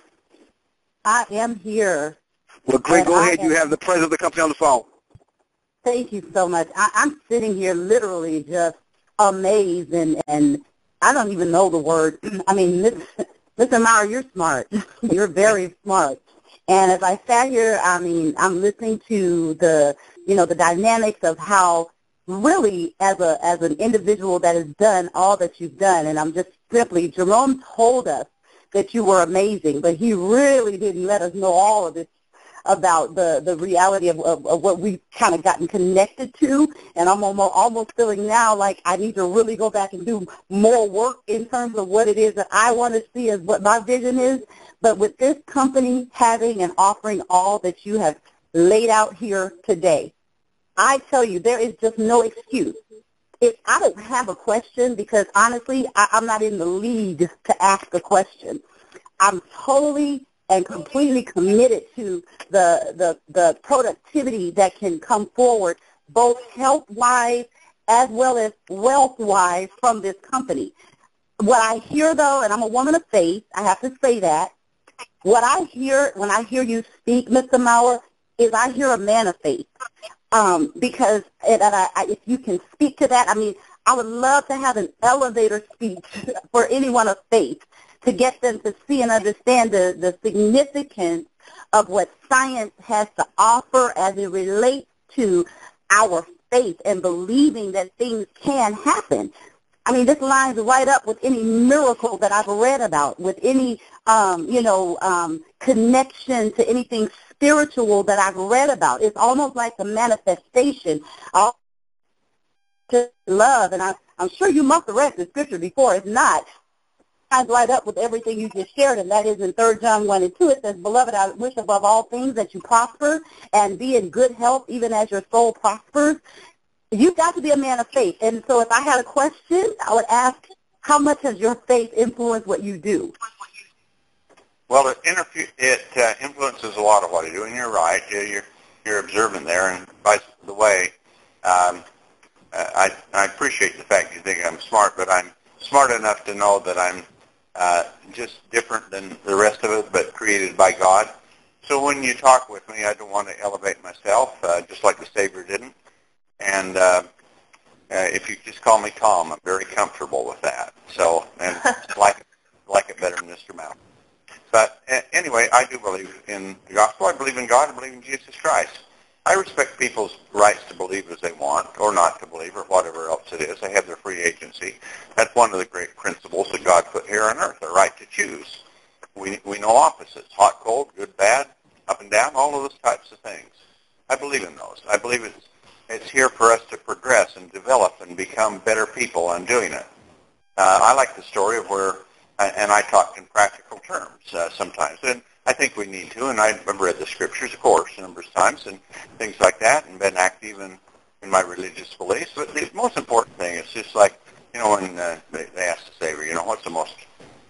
I am here. Well, Gwen, go ahead. You have the president of the company on the phone. Thank you so much. I'm sitting here literally just amazed, and I don't even know the word. I mean, Mr. Mower, you're smart. You're very smart. And as I sat here, I mean, I'm listening to the dynamics of how really as an individual that has done all that you've done, and I'm just simply, Jerome told us that you were amazing, but he really didn't let us know all of this about the reality of what we've kind of gotten connected to, and I'm almost feeling now like I need to really go back and do more work in terms of what it is that I want to see as what my vision is. But with this company having and offering all that you have laid out here today, I tell you, there is just no excuse. If I don't have a question, because honestly, I'm not in the lead to ask a question. I'm totally and completely committed to the productivity that can come forward, both health-wise as well as wealth-wise from this company. What I hear, though, and I'm a woman of faith, I have to say that, what I hear when I hear you speak, Mr. Mower, is I hear a man of faith. Because if you can speak to that, I mean, I would love to have an elevator speech for anyone of faith to get them to see and understand the significance of what science has to offer as it relates to our faith and believing that things can happen. I mean, this lines right up with any miracle that I've read about, with any, connection to anything spiritual that I've read about. It's almost like the manifestation of love, and I'm sure you must have read the scripture before. If not, lines right up with everything you just shared, and that is in 3 John 1 and 2. It says, "Beloved, I wish above all things that you prosper and be in good health, even as your soul prospers." You've got to be a man of faith. And so if I had a question, I would ask, how much has your faith influenced what you do? Well, it influences a lot of what I do, and you're right. You're observant there. And by the way, I appreciate the fact you think I'm smart, but I'm smart enough to know that I'm just different than the rest of us, but created by God. So when you talk with me, I don't want to elevate myself, just like the Savior didn't. And if you just call me Tom, I'm very comfortable with that. So, and like it better than Mr. Mouth. But anyway, I do believe in the gospel. I believe in God. I believe in Jesus Christ. I respect people's rights to believe as they want or not to believe or whatever else it is. They have their free agency. That's one of the great principles that God put here on earth, the right to choose. We know opposites, hot, cold, good, bad, up and down, all of those types of things. I believe in those. I believe it's here for us to progress and develop and become better people on doing it. I like the story of where, and I talk in practical terms sometimes, and I think we need to, and I've read the scriptures, of course, a number of times, and things like that, and been active in my religious beliefs. But the most important thing is just like, when they asked the Savior, what's the most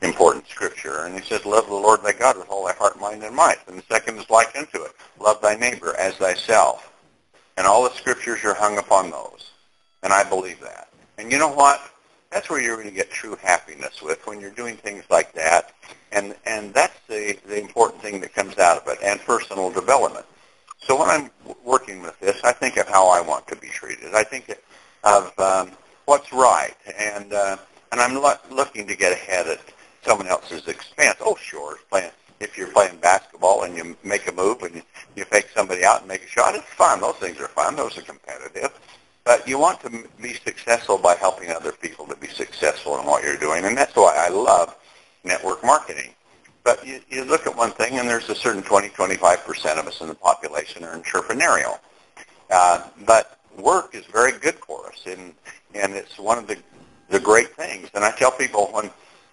important scripture? And he says, love the Lord thy God with all thy heart, mind, and might. And the second is like unto it, love thy neighbor as thyself. And all the scriptures are hung upon those. And I believe that. And you know what? That's where you're going to get true happiness with, when you're doing things like that. And that's the important thing that comes out of it, and personal development. So when I'm working with this, I think of how I want to be treated. I think of what's right. And I'm looking to get ahead at someone else's expense. Oh, sure. If you're playing basketball and you make a move and you fake somebody out and make a shot, it's fun. Those things are fun. Those are competitive. But you want to be successful by helping other people to be successful in what you're doing, and that's why I love network marketing. But you look at one thing, and there's a certain 20-25% of us in the population are entrepreneurial. But work is very good for us, and it's one of the great things. And I tell people,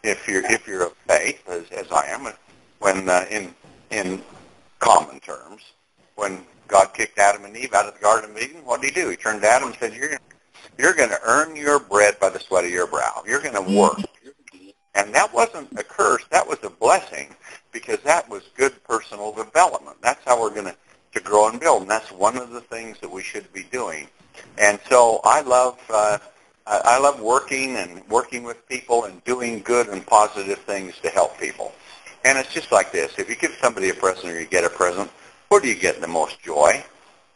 if you're of faith, as I am, when in common terms, when God kicked Adam and Eve out of the Garden of Eden, what did he do? He turned to Adam and said, you're going to earn your bread by the sweat of your brow. You're going to work. And that wasn't a curse. That was a blessing, because that was good personal development. That's how we're going to grow and build, and that's one of the things that we should be doing. And so I love working with people and doing good and positive things to help people. And it's just like this. If you give somebody a present or you get a present, where do you get the most joy?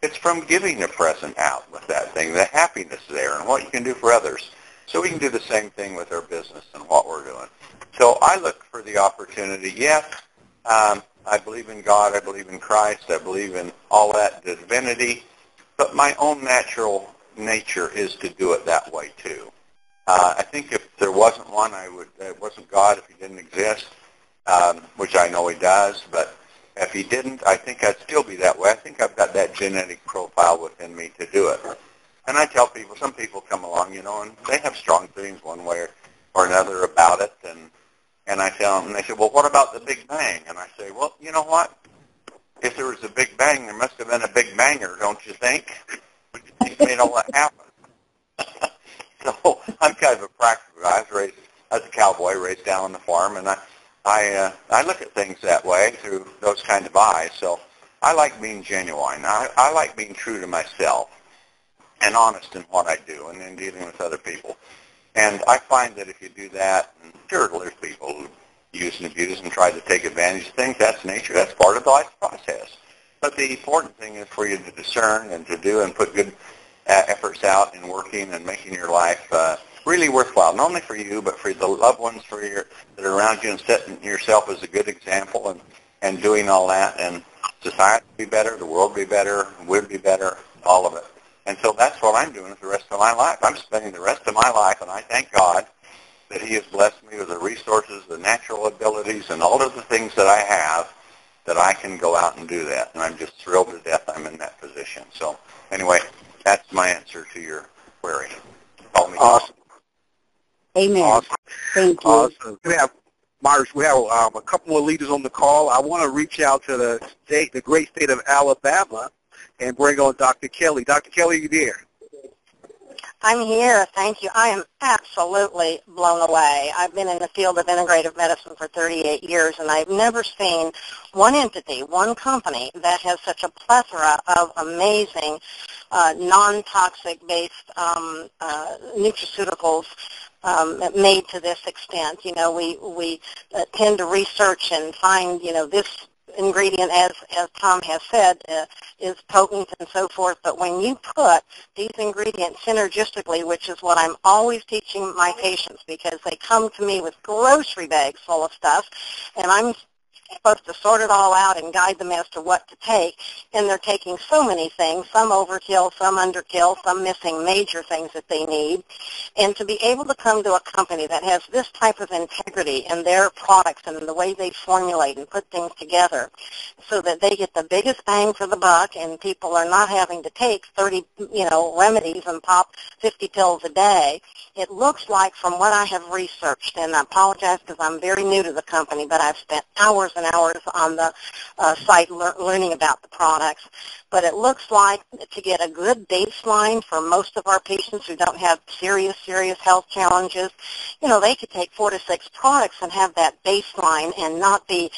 It's from giving a present out with that thing, the happiness there and what you can do for others. So we can do the same thing with our business and what we're doing. So I look for the opportunity. Yes, I believe in God. I believe in Christ. I believe in all that, the divinity. But my own natural nature is to do it that way too. I think if there wasn't one, it wasn't God if he didn't exist, which I know he does. But if he didn't, I think I'd still be that way. I think I've got that genetic profile within me to do it. And I tell people, some people come along, and they have strong feelings one way or another about it. And I tell them, and they say, well, what about the Big Bang? And I say, well, you know what? If there was a Big Bang, there must have been a Big Banger, don't you think? He made all that happen. So I'm kind of a practical guy. I was a cowboy raised down on the farm, and I look at things that way through those kind of eyes. So I like being genuine. I like being true to myself and honest in what I do and in dealing with other people. And I find that if you do that, and sure, there's people who use and abuse and try to take advantage of things. That's nature. That's part of the life process. But the important thing is for you to discern and to do and put good efforts out in working and making your life really worthwhile, not only for you, but for the loved ones that are around you, and setting yourself as a good example and doing all that. And society would be better, the world would be better, would be better, all of it. And so that's what I'm doing for the rest of my life. I'm spending the rest of my life, and I thank God that he has blessed me with the resources, the natural abilities, and all of the things that I have that I can go out and do that. And I'm just thrilled to death I'm in that position. So anyway, that's my answer to your query. Call me. Awesome. Amen. Awesome. Thank you. Awesome. We have a couple more leaders on the call. I want to reach out to the great state of Alabama and bring on Dr. Kelly. Dr. Kelly, are you there? I'm here. Thank you. I am absolutely blown away. I've been in the field of integrative medicine for 38 years, and I've never seen one entity, one company that has such a plethora of amazing non-toxic based nutraceuticals made to this extent. We tend to research and find, this ingredient, as Tom has said, is potent and so forth. But when you put these ingredients synergistically, which is what I'm always teaching my patients, because they come to me with grocery bags full of stuff, and I'm supposed to sort it all out and guide them as to what to take, and they're taking so many things, some overkill, some underkill, some missing major things that they need. And to be able to come to a company that has this type of integrity in their products and in the way they formulate and put things together so that they get the biggest bang for the buck and people are not having to take 30, remedies and pop 50 pills a day, it looks like from what I have researched, and I apologize because I'm very new to the company, but I've spent hours and hours on the site learning about the products, but it looks like to get a good baseline for most of our patients who don't have serious health challenges, they could take 4 to 6 products and have that baseline and not be,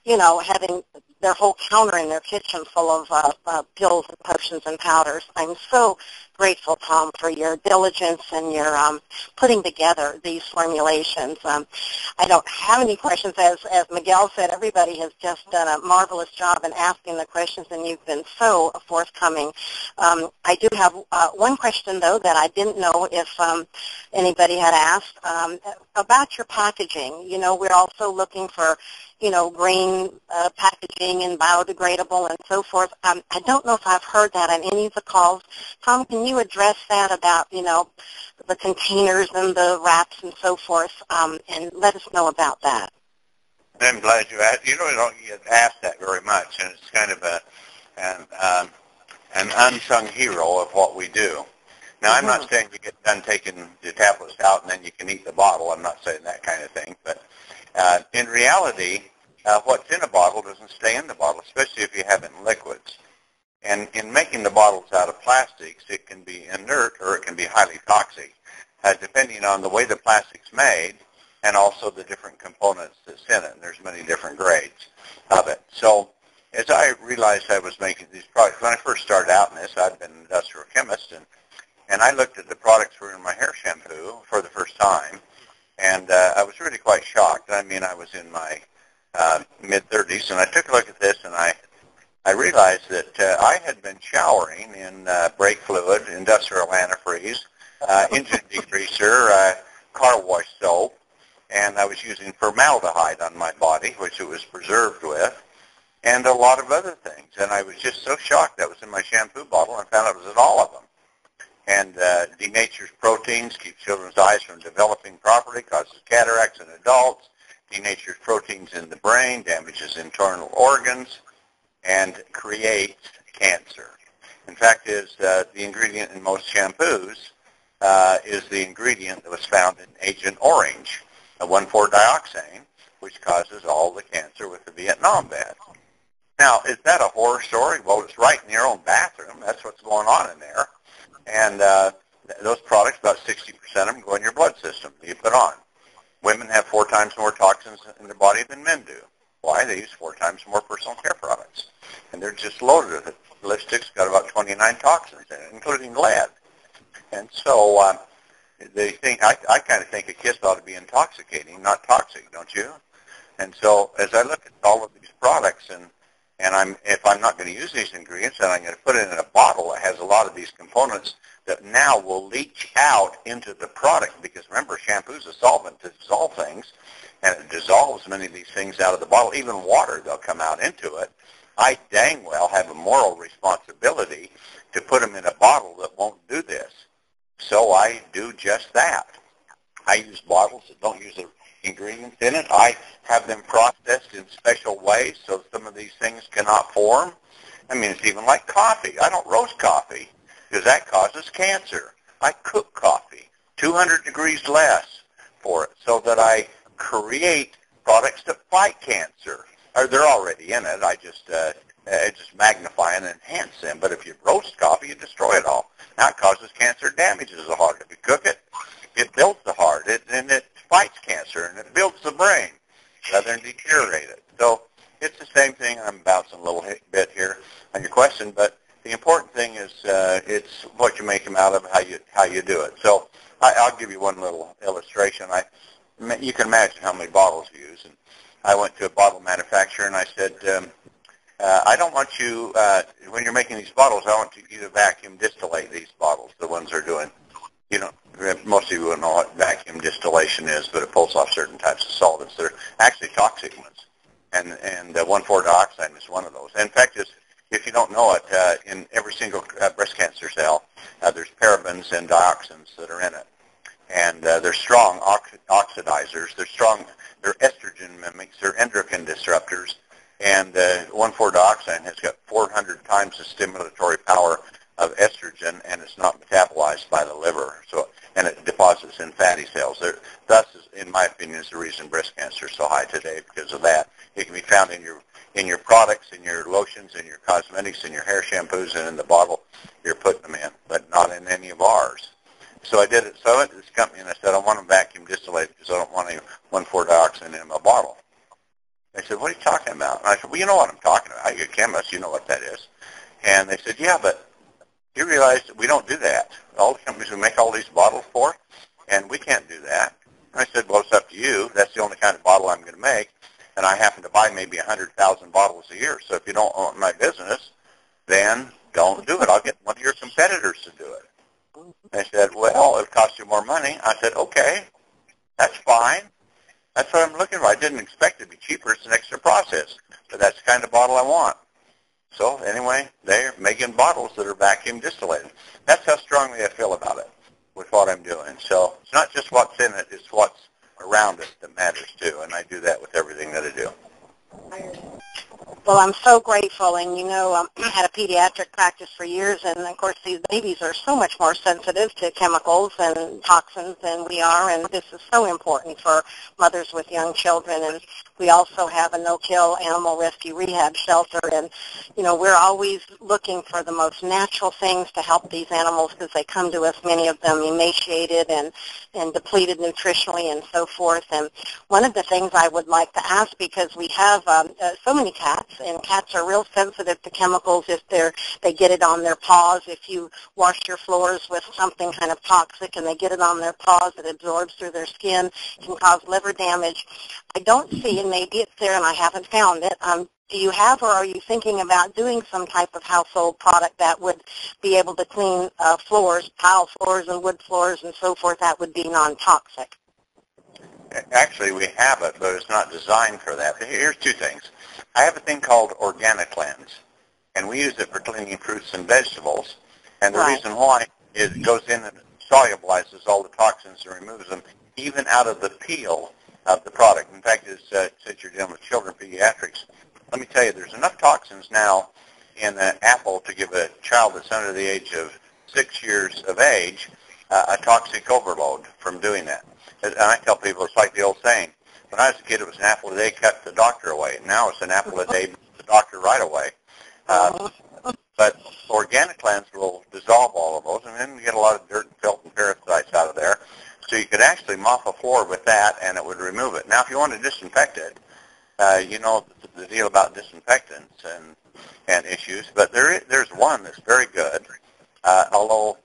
having their whole counter in their kitchen full of pills and potions and powders. I'm so grateful, Tom, for your diligence and your putting together these formulations. I don't have any questions. As Miguel said, everybody has just done a marvelous job in asking the questions, and you've been so forthcoming. I do have one question, though, that I didn't know if anybody had asked about your packaging. We're also looking for green packaging and biodegradable and so forth. I don't know if I've heard that on any of the calls. Tom, can you address that about, the containers and the wraps and so forth, and let us know about that? I'm glad you asked. You don't get asked that very much, and it's kind of an unsung hero of what we do. Now, I'm not saying you get done taking the tablets out and then you can eat the bottle. I'm not saying that kind of thing, but in reality, what's in a bottle doesn't stay in the bottle, especially if you have it in liquids. And in making the bottles out of plastics, it can be inert or it can be highly toxic, depending on the way the plastic's made and also the different components that's in it. And there's many different grades of it. So as I realized I was making these products, when I first started out in this, I'd been an industrial chemist, and I looked at the products that were in my hair shampoo for the first time, and I was really quite shocked. I mean, I was in my mid-30s, and I took a look at this, and I realized that I had been showering in brake fluid, industrial antifreeze, engine degreaser, car wash soap, and I was using formaldehyde on my body, which it was preserved with, and a lot of other things. And I was just so shocked that was in my shampoo bottle, and found out it was in all of them. And denatures proteins, keeps children's eyes from developing properly, causes cataracts in adults, denatures proteins in the brain, damages internal organs, and creates cancer. In fact, the ingredient in most shampoos is the ingredient that was found in Agent Orange, a 1,4-dioxane, which causes all the cancer with the Vietnam vet. Now, is that a horror story? Well, it's right in your own bathroom. That's what's going on in there. And those products, about 60% of them go in your blood system that you put on. Women have 4 times more toxins in their body than men do. Why? They use 4 times more personal care products. And they're just loaded with it. Lipstick's got about 29 toxins in it, including lead. And so they think, I kind of think a kiss ought to be intoxicating, not toxic, don't you? And so as I look at all of these products, and if I'm not going to use these ingredients, then I'm going to put it in a bottle that has a lot of these components that now will leach out into the product, because remember, shampoo's a solvent to dissolve things, and it dissolves many of these things out of the bottle. Even water, they'll come out into it. I dang well have a moral responsibility to put them in a bottle that won't do this. So I do just that. I use bottles that don't use the ingredients in it. I have them processed in special ways so some of these things cannot form. I mean, it's even like coffee. I don't roast coffee because that causes cancer. I cook coffee, 200 degrees less for it, so that I create products that fight cancer. Or they're already in it. I just magnify and enhance them. But if you roast coffee, you destroy it all. Now it causes cancer, damages the heart. If you cook it, it builds the heart, and it fights cancer, and it builds the brain rather than deteriorate it. So it's the same thing. I'm bouncing a little bit here on your question, but the important thing is it's what you make them out of, how you do it. So I'll give you one little illustration. You can imagine how many bottles you use. And I went to a bottle manufacturer, and I said, I don't want you, when you're making these bottles, I want you to vacuum distillate these bottles, the ones they're doing. Most of you wouldn't know what vacuum distillation is, but it pulls off certain types of solvents. They're actually toxic ones. and 1,4-dioxane is one of those. In fact, if you don't know it, in every single breast cancer cell, there's parabens and dioxins that are in it. And they're strong oxidizers. They're estrogen mimics. They're endocrine disruptors. And 1,4-dioxane has got 400 times the stimulatory power of estrogen, and it's not metabolized by the liver. And it deposits in fatty cells. Thus, in my opinion, is the reason breast cancer is so high today, because of that. It can be found in your products, in your lotions, in your cosmetics, in your hair shampoos, and in the bottle you're putting them in, but not in any of ours. So I went to this company and I said, I want them vacuum distillated because I don't want any 1,4-dioxane in my bottle. They said, what are you talking about? And I said, well, you know what I'm talking about. You're a chemist. You know what that is. And they said, yeah, but you realize that we don't do that. All the companies we make all these bottles for, and we can't do that. And I said, well, it's up to you. That's the only kind of bottle I'm going to make. And I happen to buy maybe 100,000 bottles a year. So if you don't want my business, then don't do it. I'll get one of your competitors to do it. They said, well, it'll cost you more money. I said, okay, that's fine. That's what I'm looking for. I didn't expect it to be cheaper. It's an extra process. But that's the kind of bottle I want. So anyway, they're making bottles that are vacuum distillated. That's how strongly I feel about it with what I'm doing. So it's not just what's in it, it's what's around it that matters too. And I do that with everything that I do. Well, I'm so grateful, and I had a pediatric practice for years, and of course these babies are so much more sensitive to chemicals and toxins than we are, and this is so important for mothers with young children. And we also have a no-kill animal rescue rehab shelter, and we're always looking for the most natural things to help these animals because they come to us, many of them emaciated and depleted nutritionally and so forth. And one of the things I would like to ask, because we have so many cats, and cats are real sensitive to chemicals if they get it on their paws. If you wash your floors with something kind of toxic and they get it on their paws, it absorbs through their skin, can cause liver damage. I don't see, and maybe it's there and I haven't found it, do you have or are you thinking about doing some type of household product that would be able to clean floors, tile floors and wood floors and so forth, that would be non-toxic? Actually, we have it, but it's not designed for that. Here's two things. I have a thing called OrganiCleanse, and we use it for cleaning fruits and vegetables. And the reason why is it goes in and solubilizes all the toxins and removes them, even out of the peel of the product. In fact, since you're dealing with children, pediatrics, let me tell you, there's enough toxins now in an apple to give a child that's under the age of 6 years of age a toxic overload from doing that. And I tell people it's like the old saying, when I was a kid, it was an apple a day kept the doctor away. Now it's an apple a day the doctor right away. But OrganiCleanse will dissolve all of those, and then you get a lot of dirt and filth and parasites out of there. So you could actually mop a floor with that, and it would remove it. Now, if you want to disinfect it, you know the deal about disinfectants and issues, but there's one that's very good, although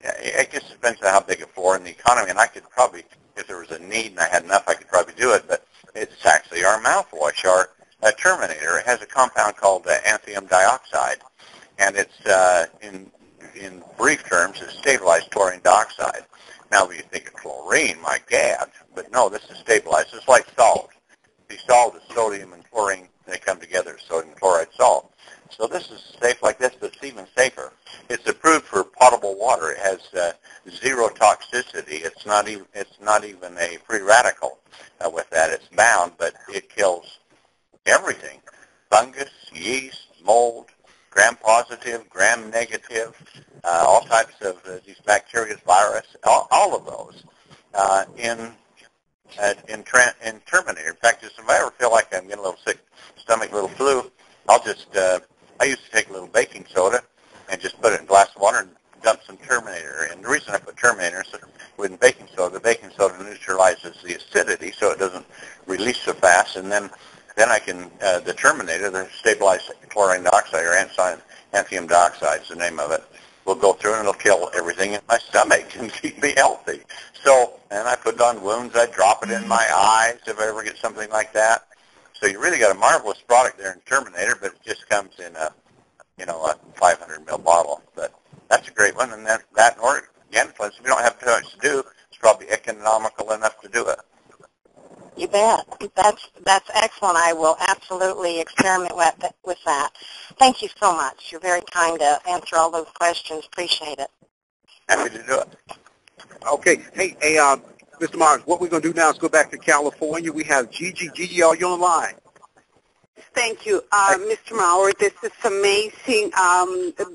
it just depends on how big a floor and the economy, and I could probably, if there was a need and I had enough, I could probably do it, but it's actually our mouthwash, our Terminator. It has a compound called anthium dioxide, and it's, in brief terms, it's stabilized chlorine dioxide. Now, when you think of chlorine, my God, but no, this is stabilized. It's like salt. The salt is sodium and chlorine. They come together, sodium chloride salt. So this is safe like this, but it's even safer. It's approved for potable water. It has zero toxicity. It's not even a free radical with that. It's bound, but it kills everything: fungus, yeast, mold, gram-positive, gram-negative, all types of these bacteria, virus, all of those in Terminator. In fact, if I ever feel like I'm getting a little sick stomach, a little flu, I'll just I used to take a little baking soda and just put it in a glass of water and dump some Terminator. And the reason I put Terminator is with baking soda, the baking soda neutralizes the acidity so it doesn't release so fast. And then I can, the Terminator, the stabilized chlorine dioxide, or anthium dioxide is the name of it, will go through and it'll kill everything in my stomach and keep me healthy. So, and I put it on wounds. I drop it in my eyes if I ever get something like that. So you really got a marvelous product there in Terminator, but it just comes in a 500 ml bottle. But that's a great one, and that OrganiCleanse, if you don't have too much to do, it's probably economical enough to do it. You bet. That's excellent. I will absolutely experiment with that. Thank you so much. You're very kind to answer all those questions. Appreciate it. Happy to do it. Okay. Hey, Mr. Myers, what we're going to do now is go back to California. We have Gigi. Gigi, are you on the line? Thank you, Mr. Mower. This is amazing.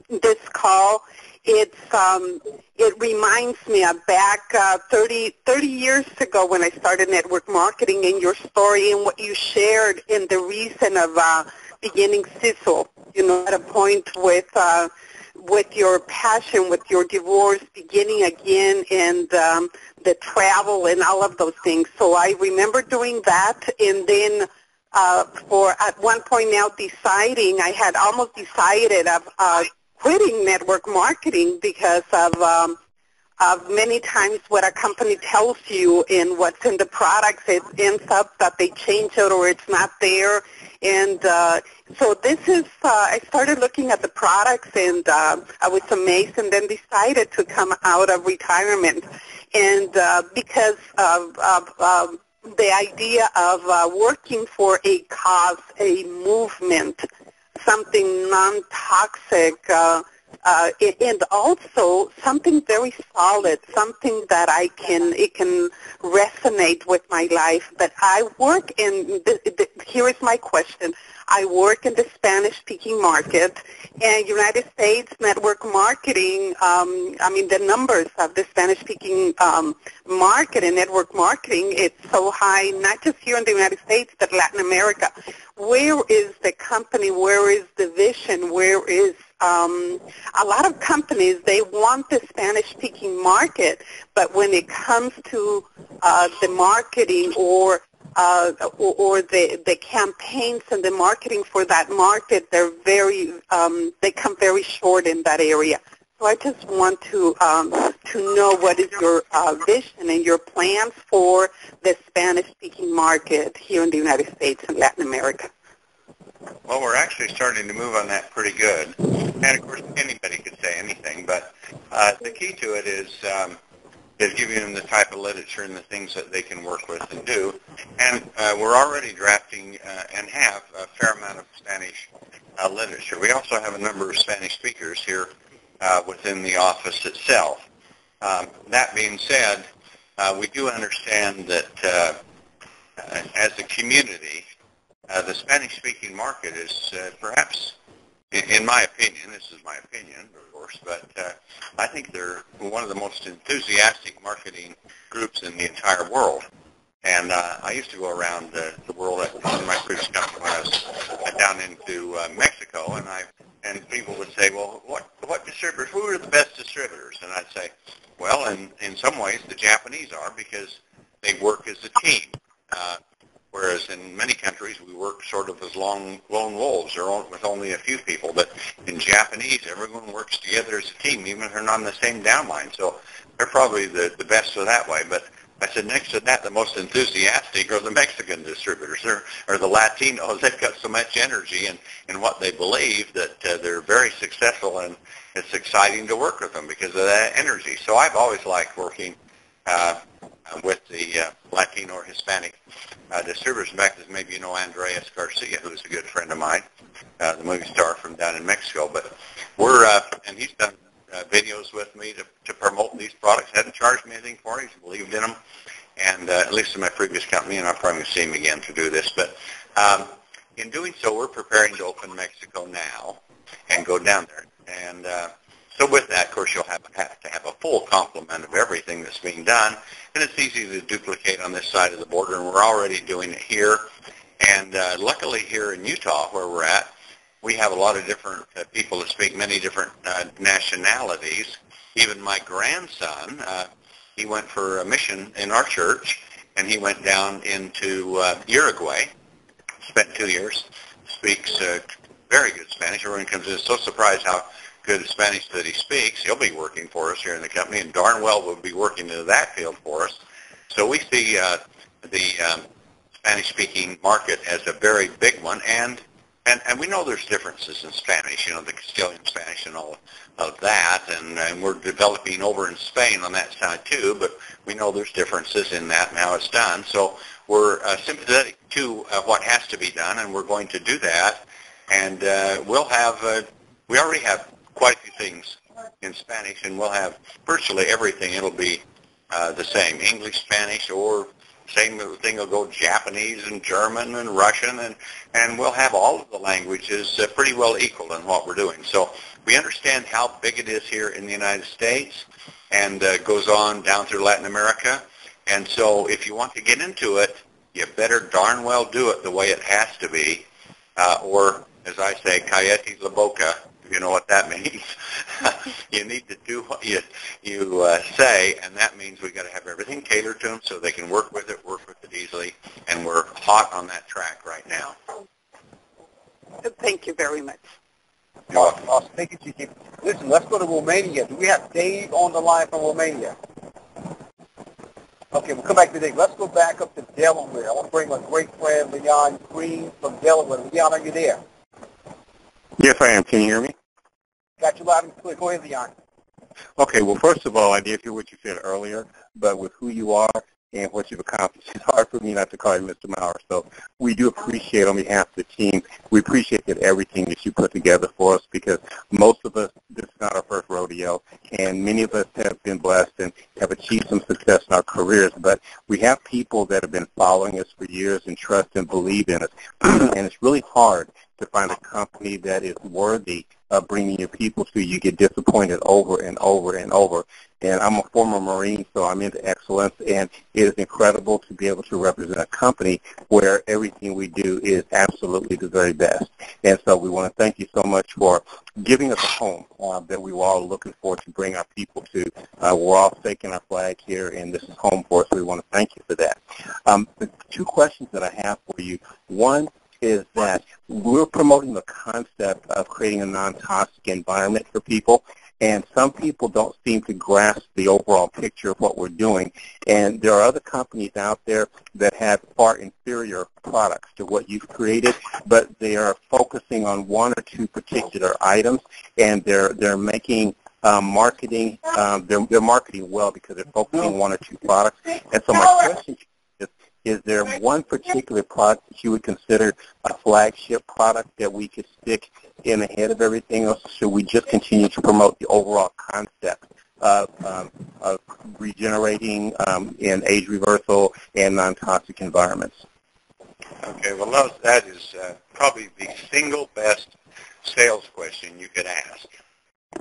This call, it reminds me of back 30 years ago when I started network marketing, and your story and what you shared in the reason of beginning Sisel. You know, at a point with your passion, with your divorce, beginning again, and the travel and all of those things. So I remember doing that, and then for at one point now deciding, I had almost decided of quitting network marketing because of many times what a company tells you and what's in the products, it ends up that they change it or it's not there. And so this is, I started looking at the products, and I was amazed, and then decided to come out of retirement. And because of the idea of working for a cause, a movement, something non-toxic, and also something very solid, something that it can resonate with my life. But I work in, here is my question. I work in the Spanish-speaking market, and United States network marketing, the numbers of the Spanish-speaking market and network marketing, it's so high, not just here in the United States, but Latin America. Where is the company? Where is the vision? Where is a lot of companies, they want the Spanish-speaking market, but when it comes to the marketing or the campaigns and the marketing for that market, they're they come very short in that area. So I just want to know what is your vision and your plans for the Spanish-speaking market here in the United States and Latin America. Well, we're actually starting to move on that pretty good. And, of course, anybody could say anything, but the key to it is giving them the type of literature and the things that they can work with and do. And we're already drafting and have a fair amount of Spanish literature. We also have a number of Spanish speakers here within the office itself. That being said, we do understand that as a community, the Spanish-speaking market is perhaps, in my opinion, this is my opinion, of course, but I think they're one of the most enthusiastic marketing groups in the entire world. And I used to go around the world in my previous company when I was down into Mexico, and people would say, well, what distributors, who are the best distributors? And I'd say, well, in some ways the Japanese are, because they work as a team. Whereas in many countries, we work sort of as lone wolves or with only a few people. But in Japanese, everyone works together as a team, even if they're not on the same downline. So they're probably the best for that way. But I said next to that, the most enthusiastic are the Mexican distributors or the Latinos. They've got so much energy in what they believe that they're very successful, and it's exciting to work with them because of that energy. So I've always liked working with the Latino or Hispanic distributors. In fact, as maybe you know, Andreas Garcia, who's a good friend of mine, the movie star from down in Mexico. But and he's done videos with me to promote these products. Hadn't charged me anything for it. He's believed in them. And at least in my previous company, and I'll probably see him again to do this. But in doing so, we're preparing to open Mexico now and go down there. And so with that, of course, you'll have to have a full complement of everything that's being done. And it's easy to duplicate on this side of the border, and we're already doing it here. And luckily here in Utah, where we're at, we have a lot of different people that speak many different nationalities. Even my grandson, he went for a mission in our church, and he went down into Uruguay, spent 2 years, speaks very good Spanish. Everyone comes in so surprised how good Spanish that he speaks. He'll be working for us here in the company, and darn well will be working into that field for us. So we see the Spanish-speaking market as a very big one, and And we know there's differences in Spanish, you know, the Castilian Spanish and all of that, and we're developing over in Spain on that side too, but we know there's differences in that and how it's done. So we're sympathetic to what has to be done, and we're going to do that. And we'll have, we already have quite a few things in Spanish, and we'll have virtually everything. It'll be the same, English, Spanish, or same thing will go Japanese and German and Russian, and we'll have all of the languages pretty well equal in what we're doing. So we understand how big it is here in the United States, and goes on down through Latin America. And so if you want to get into it, you better darn well do it the way it has to be, or as I say, cállate la boca. You know what that means. You need to do what you say, and that means we've got to have everything catered to them so they can work with it easily, and we're hot on that track right now. Thank you very much. Awesome. Thank you, Chief. Listen, let's go to Romania. Do we have Dave on the line from Romania? Okay, we'll come back to Dave. Let's go back up to Delaware. I want to bring my great friend, Leon Green from Delaware. Leon, are you there? Yes, I am. Can you hear me? Got you loud and clear. Go ahead, Leon. Okay, well, first of all, I did hear what you said earlier, but with who you are and what you've accomplished, it's hard for me not to call you Mr. Mower. So we do appreciate, on behalf of the team, we appreciate that everything that you put together for us, because most of us, this is not our first rodeo, and many of us have been blessed and have achieved some success in our careers, but we have people that have been following us for years and trust and believe in us, and it's really hard to find a company that is worthy of bringing your people to. You get disappointed over and over and over. And I'm a former Marine, so I'm into excellence, and it is incredible to be able to represent a company where everything we do is absolutely the very best. And so we want to thank you so much for giving us a home that we were all looking for to bring our people to. We're all staking our flag here, and this is home for us, so we want to thank you for that. The two questions that I have for you. One is that we're promoting the concept of creating a non-toxic environment for people, and some people don't seem to grasp the overall picture of what we're doing. And there are other companies out there that have far inferior products to what you've created, but they are focusing on one or two particular items, and they're making marketing, they're marketing well because they're focusing on one or two products. And so my question is there one particular product that you would consider a flagship product that we could stick in ahead of everything else? Should we just continue to promote the overall concept of regenerating in age reversal and non-toxic environments? Okay, well, that is probably the single best sales question you could ask.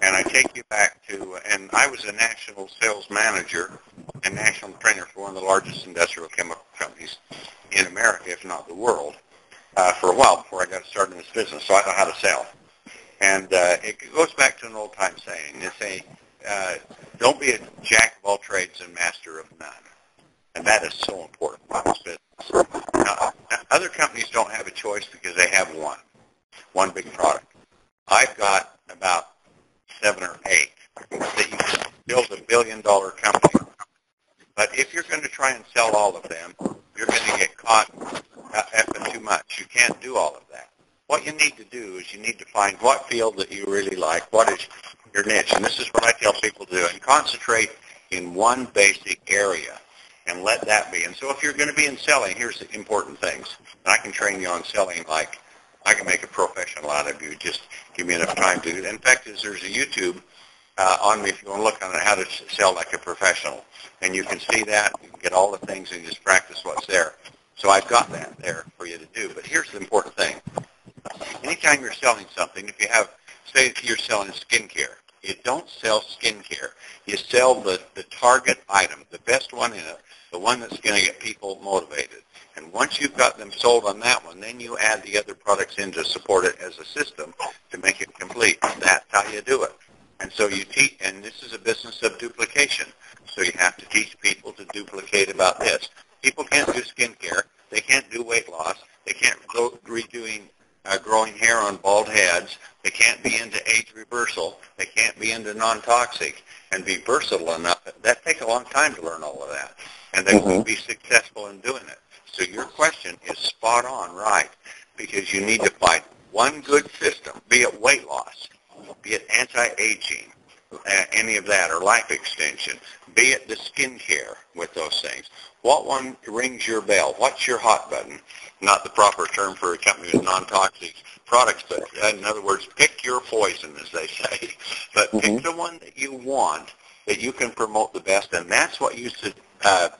And I take you back to, and I was a national sales manager and national trainer for one of the largest industrial chemical companies in America, if not the world, for a while before I got started in this business, so I know how to sell. And it goes back to an old-time saying. They say, don't be a jack of all trades and master of none. And that is so important in this business. Now, other companies don't have a choice because they have one big product. I've got about 7 or 8 that you can build $1 billion company. But if you're going to try and sell all of them, you're going to get caught effing too much. You can't do all of that. What you need to do is you need to find what field that you really like, what is your niche. And this is what I tell people to do. And concentrate in one basic area and let that be. And so if you're going to be in selling, here's the important things. And I can train you on selling like I can make a professional out of you. Just give me enough time to do it. In fact, there's a YouTube on me if you want to look on it, how to sell like a professional. And you can see that. You can get all the things and just practice what's there. So I've got that there for you to do. But here's the important thing. Anytime you're selling something, if you have, say you're selling skincare, you don't sell skincare. You sell the target item, the best one in it, the one that's going to get people motivated. And once you've got them sold on that one, then you add the other products in to support it as a system to make it complete. That's how you do it. And so you teach, and this is a business of duplication. So you have to teach people to duplicate about this. People can't do skincare. They can't do weight loss. They can't go redoing growing hair on bald heads. They can't be into age reversal. They can't be into non-toxic and be versatile enough. That takes a long time to learn all of that. And they won't be successful in doing it. So your question is spot on right, because you need to find one good system, be it weight loss, be it anti-aging, any of that, or life extension, be it the skincare with those things. What one rings your bell? What's your hot button? Not the proper term for a company with non-toxic products, but in other words, pick your poison, as they say. But pick the one that you want, that you can promote the best, and that's what you should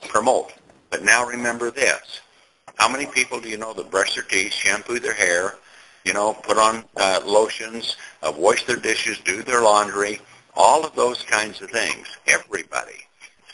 promote. But now remember this. How many people do you know that brush their teeth, shampoo their hair, put on lotions, wash their dishes, do their laundry, all of those kinds of things? Everybody.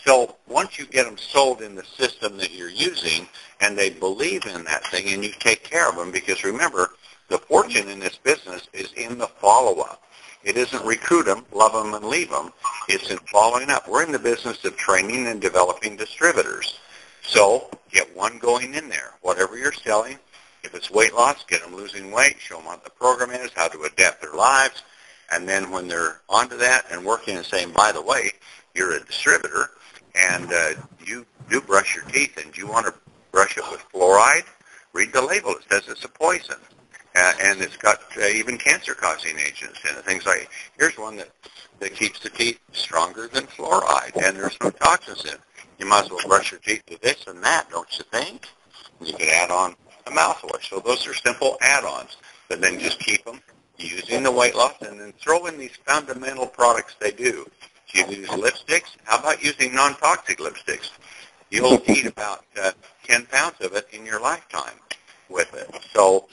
So once you get them sold in the system that you're using and they believe in that thing and you take care of them, because remember, the fortune in this business is in the follow-up. It isn't recruit them, love them, and leave them. It's in following up. We're in the business of training and developing distributors. So get one going in there. Whatever you're selling, if it's weight loss, get them losing weight, show them what the program is, how to adapt their lives, and then when they're onto that and working and saying, by the way, you're a distributor, and you do brush your teeth, and you want to brush it with fluoride, read the label. It says it's a poison. And it's got even cancer-causing agents in it. Things like, here's one that keeps the teeth stronger than fluoride, and there's no toxins in it. You might as well brush your teeth with this and that, don't you think? And you could add on a mouthwash. So those are simple add-ons. But then just keep them using the weight loss, and then throw in these fundamental products they do. You use lipsticks. How about using non-toxic lipsticks? You'll eat about 10 pounds of it in your lifetime with it. So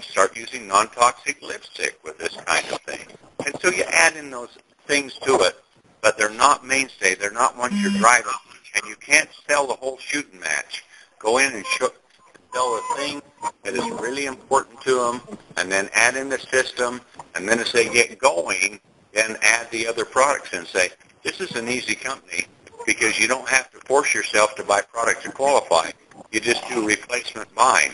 start using non-toxic lipstick with this kind of thing. And so you add in those things to it, but they're not mainstay. They're not ones you're driving. And you can't sell the whole shooting match. Go in and sell the thing that is really important to them, and then add in the system, and then as they get going, then add the other products and say, this is an easy company because you don't have to force yourself to buy products to qualify. You just do replacement buying.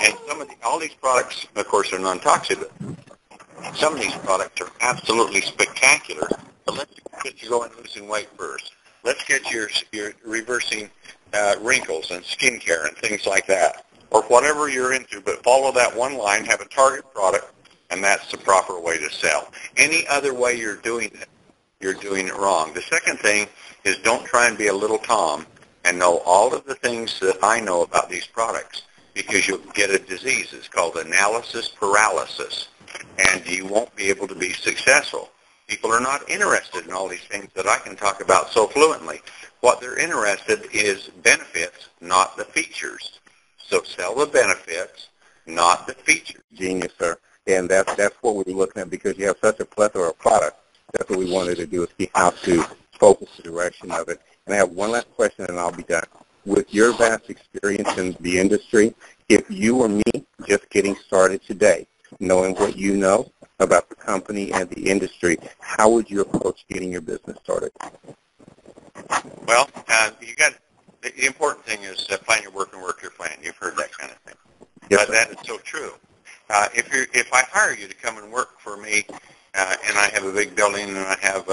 And all these products, of course, are non-toxic, but some of these products are absolutely spectacular. But let's get you going losing weight first. Let's get your reversing wrinkles and skincare and things like that, or whatever you're into. But follow that one line, have a target product, and that's the proper way to sell. Any other way you're doing it wrong. The second thing is don't try and be a little Tom and know all of the things that I know about these products, because you'll get a disease. It's called analysis paralysis, and you won't be able to be successful. People are not interested in all these things that I can talk about so fluently. What they're interested in is benefits, not the features. So sell the benefits, not the features. Genius, sir. And that's what we were looking at, because you have such a plethora of products. That's what we wanted to do, is see how to focus the direction of it. And I have one last question, and I'll be done. With your vast experience in the industry, if you were me just getting started today, knowing what you know about the company and the industry, how would you approach getting your business started? Well, the important thing is plan your work and work your plan. You've heard that kind of thing. Yes, but that is so true. If I hire you to come and work for me, and I have a big building, and I have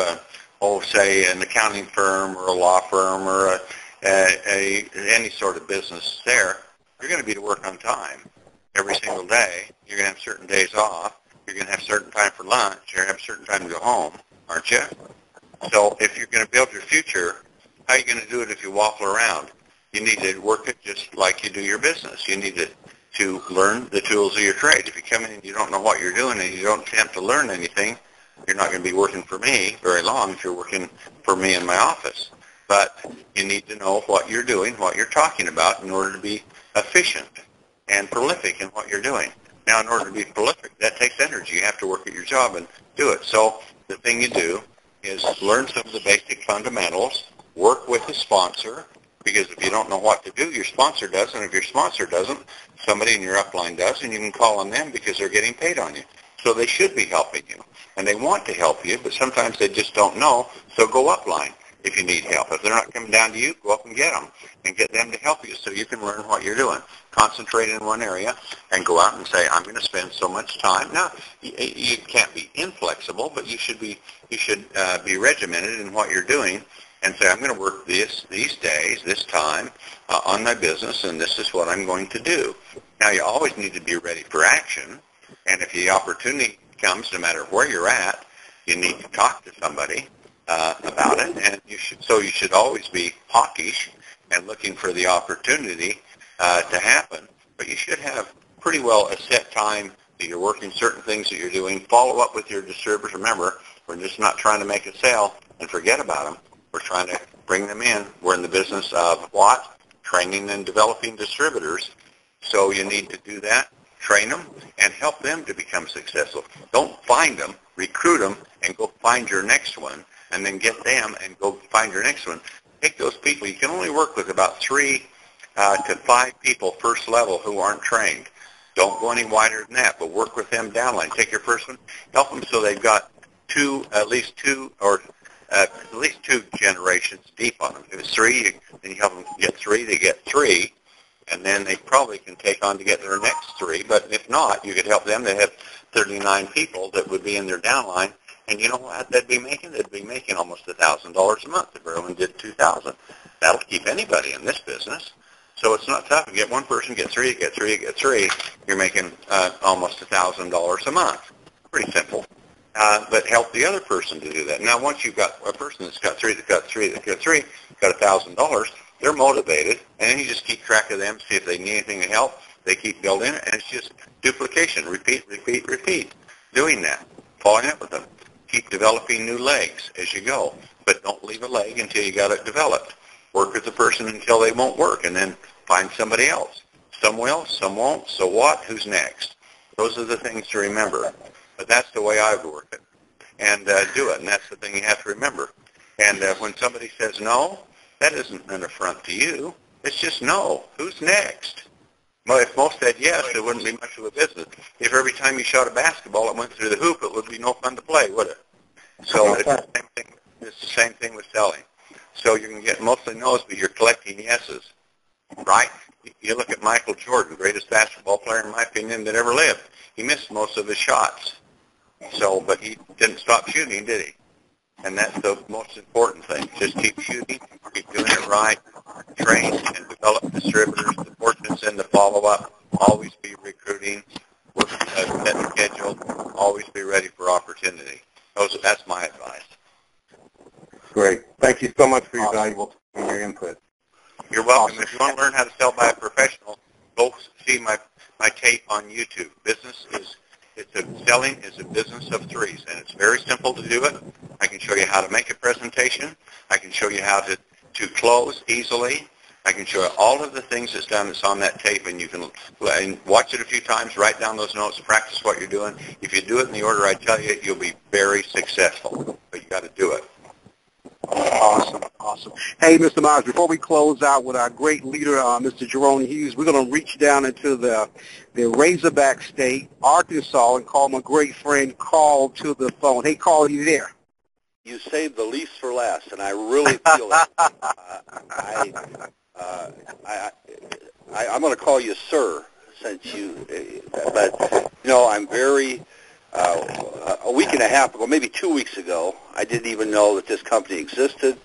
say an accounting firm or a law firm or any sort of business there, you're going to be to work on time every single day. You're going to have certain days off. You're going to have certain time for lunch. You're going to have certain time to go home, aren't you? So if you're going to build your future, how are you going to do it if you waffle around? You need to work it just like you do your business. You need to learn the tools of your trade. If you come in and you don't know what you're doing and you don't attempt to learn anything, you're not going to be working for me very long if you're working for me in my office. But you need to know what you're doing, what you're talking about, in order to be efficient and prolific in what you're doing. Now, in order to be prolific, that takes energy. You have to work at your job and do it. So the thing you do is learn some of the basic fundamentals, work with a sponsor, because if you don't know what to do, your sponsor does, and if your sponsor doesn't, somebody in your upline does, and you can call on them because they're getting paid on you. So they should be helping you, and they want to help you, but sometimes they just don't know, so go upline if you need help. If they're not coming down to you, go up and get them and get them to help you so you can learn what you're doing. Concentrate in one area and go out and say, I'm going to spend so much time. Now, you can't be inflexible, but you should be regimented in what you're doing and say, I'm going to work these days, this time, on my business, and this is what I'm going to do. Now, you always need to be ready for action, And if the opportunity comes, no matter where you're at, you need to talk to somebody about it, and you should always be hawkish and looking for the opportunity to happen. But you should have pretty well a set time that you're working certain things that you're doing. Follow up with your distributors. Remember, we're just not trying to make a sale and forget about them. We're trying to bring them in. We're in the business of what? Training and developing distributors. So you need to do that, train them, and help them to become successful. Don't find them, recruit them, and go find your next one, and then get them and go find your next one. Take those people. You can only work with about 3 to 5 people first level who aren't trained. Don't go any wider than that, but work with them downline. Take your first one, help them so they've got at least two generations deep on them. If it's 3, then you help them get 3, they get 3, and then they probably can take on to get their next 3. But if not, you could help them. They have 39 people that would be in their downline, and you know what they'd be making? They'd be making almost $1,000 a month if everyone did 2,000. That'll keep anybody in this business. So it's not tough. You get one person, get 3, get 3, get 3. You're making almost $1,000 a month. Pretty simple. But help the other person to do that. Now, once you've got a person that's got 3, that's got 3, that's got 3, got $1,000, they're motivated, and then you just keep track of them, see if they need anything to help. They keep building it, and it's just duplication. Repeat, repeat, repeat. Doing that. Following up with them. Keep developing new legs as you go, but don't leave a leg until you got it developed. Work with the person until they won't work, and then find somebody else. Some will, some won't. So what? Who's next? Those are the things to remember. But that's the way I would work it, and do it. And that's the thing you have to remember. And when somebody says no, that isn't an affront to you. It's just no. Who's next? Well, if most said yes, it wouldn't be much of a business. If every time you shot a basketball, it went through the hoop, it would be no fun to play, would it? So it's the same thing. It's the same thing with selling. So you can get mostly no's, but you're collecting yeses, right? You look at Michael Jordan, greatest basketball player, in my opinion, that ever lived. He missed most of his shots. So, but he didn't stop shooting, did he? And that's the most important thing. Just keep shooting, keep doing it right, train and develop distributors, the fortunes in the follow-up, always be recruiting, work set schedule, always be ready for opportunity. That's my advice. Great. Thank you so much for your valuable time and your input. You're welcome. If you want to learn how to sell by a professional, go see my tape on YouTube. Selling is a business of 3s, and it's very simple to do it. I can show you how to make a presentation. I can show you how to close easily. I can show you all of the things that's done that's on that tape, and you can watch it a few times, write down those notes, practice what you're doing. If you do it in the order I tell you, you'll be very successful, but you got to do it. Awesome, awesome. Hey, Mr. Myers, before we close out with our great leader, Mr. Jerome Hughes, we're going to reach down into the Razorback State, Arkansas, and call my great friend Carl to the phone. Hey, Carl, are you there? You saved the least for last, and I really feel that. I'm going to call you sir, but I'm very. A week and a half ago, maybe 2 weeks ago, I didn't even know that this company existed.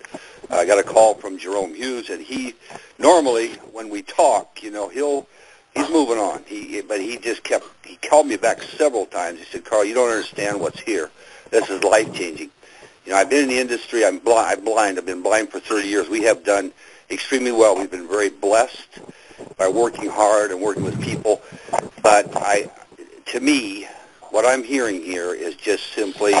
I got a call from Jerome Hughes, and he normally, when we talk, he's moving on. But he called me back several times. He said, Carl, you don't understand what's here. This is life-changing. I've been in the industry. I'm blind. I've been blind for 30 years. We have done extremely well. We've been very blessed by working hard and working with people. But to me, what I'm hearing here is just simply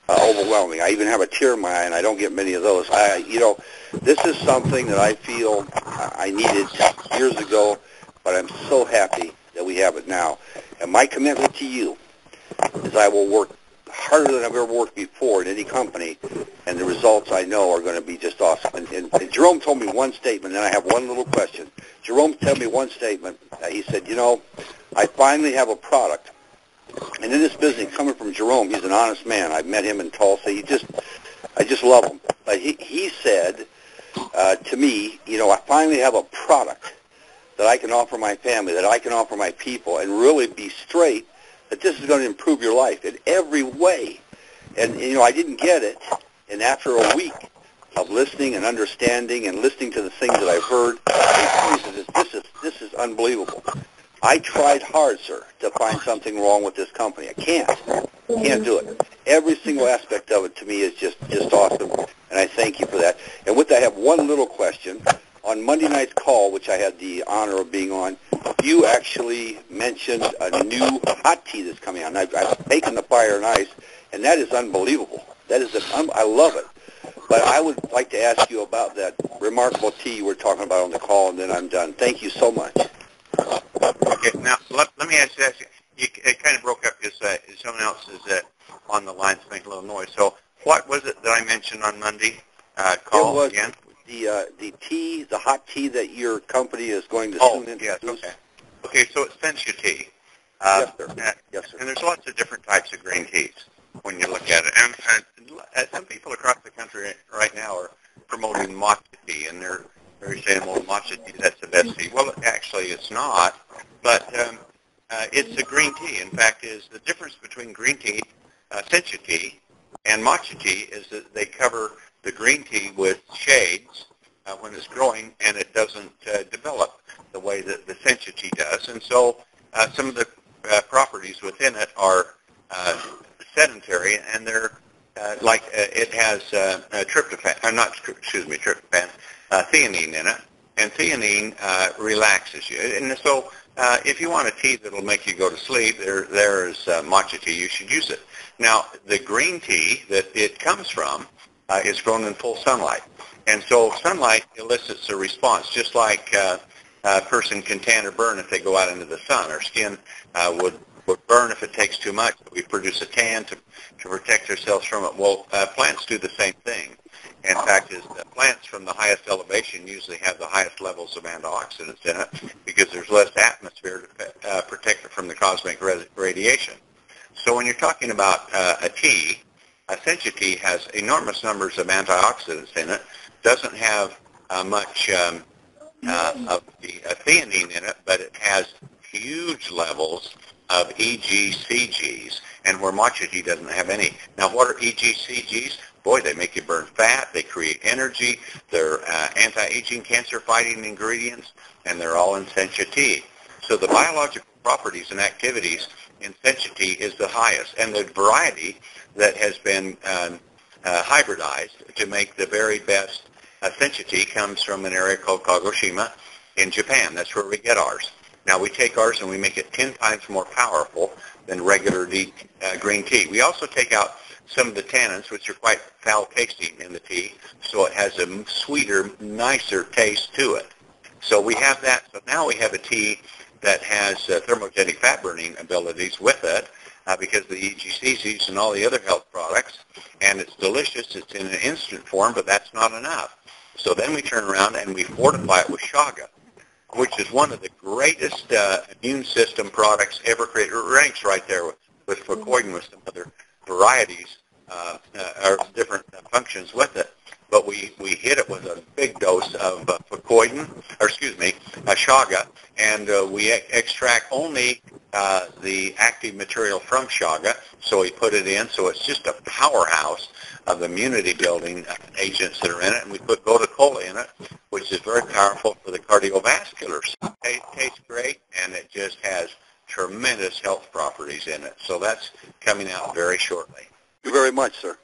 overwhelming. I even have a tear in my eye, and I don't get many of those. This is something that I feel I needed years ago, but I'm so happy that we have it now. And my commitment to you is I will work harder than I've ever worked before in any company, and the results I know are going to be just awesome. And Jerome told me one statement, and I have one little question. Jerome told me one statement. He said, I finally have a product. And in this business, coming from Jerome, he's an honest man. I've met him in Tulsa. I just love him. But he said to me, I finally have a product that I can offer my family, that I can offer my people, and really be straight that this is going to improve your life in every way. And, I didn't get it. And after a week of listening and understanding and listening to the things that I've heard, this is unbelievable. I tried hard, sir, to find something wrong with this company. I can't do it. Every single aspect of it to me is just awesome, and I thank you for that. And with that, I have one little question. On Monday night's call, which I had the honor of being on, you actually mentioned a new hot tea that's coming out. And I've taken the Fire and Ice, and that is unbelievable. That is, I love it. But I would like to ask you about that remarkable tea you were talking about on the call, and then I'm done. Thank you so much. Okay, now let me ask you, it kind of broke up because someone else is on the line to make a little noise. So what was it that I mentioned on Monday? Call it was again? The tea, the hot tea that your company is going to soon introduce. Yes, okay. Okay, so it's Sencha tea. Yes, sir. Yes, sir. And there's lots of different types of green teas when you look at it. And some people across the country right now are promoting matcha tea, and they're saying, well, matcha tea, that's the best tea. Well, actually, it's not, but it's a green tea. In fact, is the difference between green tea, Sencha tea, and matcha tea is that they cover the green tea with shades when it's growing, and it doesn't develop the way that the Sencha tea does. And so some of the properties within it are sedentary, and they're it has tryptophan, theanine in it, and theanine relaxes you. And so if you want a tea that will make you go to sleep, there's matcha tea. You should use it. Now, the green tea that it comes from is grown in full sunlight. And so sunlight elicits a response, just like a person can tan or burn if they go out into the sun. Our skin would burn if it takes too much. We produce a tan to protect ourselves from it. Well, plants do the same thing. In fact, plants from the highest elevation usually have the highest levels of antioxidants in it because there's less atmosphere to protect it from the cosmic radiation. So when you're talking about a tea, a Sencha tea has enormous numbers of antioxidants in it, doesn't have much of the theanine in it, but it has huge levels of EGCGs, and where matcha tea doesn't have any. Now, what are EGCGs? Boy, they make you burn fat, they create energy, they're anti-aging, cancer-fighting ingredients, and they're all in Sencha tea. So the biological properties and activities in Sencha tea is the highest, and the variety that has been hybridized to make the very best Sencha tea comes from an area called Kagoshima in Japan. That's where we get ours. Now, we take ours and we make it 10 times more powerful than regular green tea. We also take out some of the tannins, which are quite foul-tasting in the tea, so it has a sweeter, nicer taste to it. So we have that. So now we have a tea that has thermogenic fat-burning abilities with it because of the EGCGs and all the other health products, and it's delicious. It's in an instant form, but that's not enough. So then we turn around and we fortify it with shaga, which is one of the greatest immune system products ever created. It ranks right there with fucoidan, with some other varieties or different functions with it. But we hit it with a big dose of shaga, and we extract only the active material from shaga. So we put it in, so it's just a powerhouse of immunity-building agents that are in it, and we put gotu kola in it, which is very powerful for the cardiovascular. It tastes great, and it just has tremendous health properties in it. So that's coming out very shortly. Thank you very much, sir.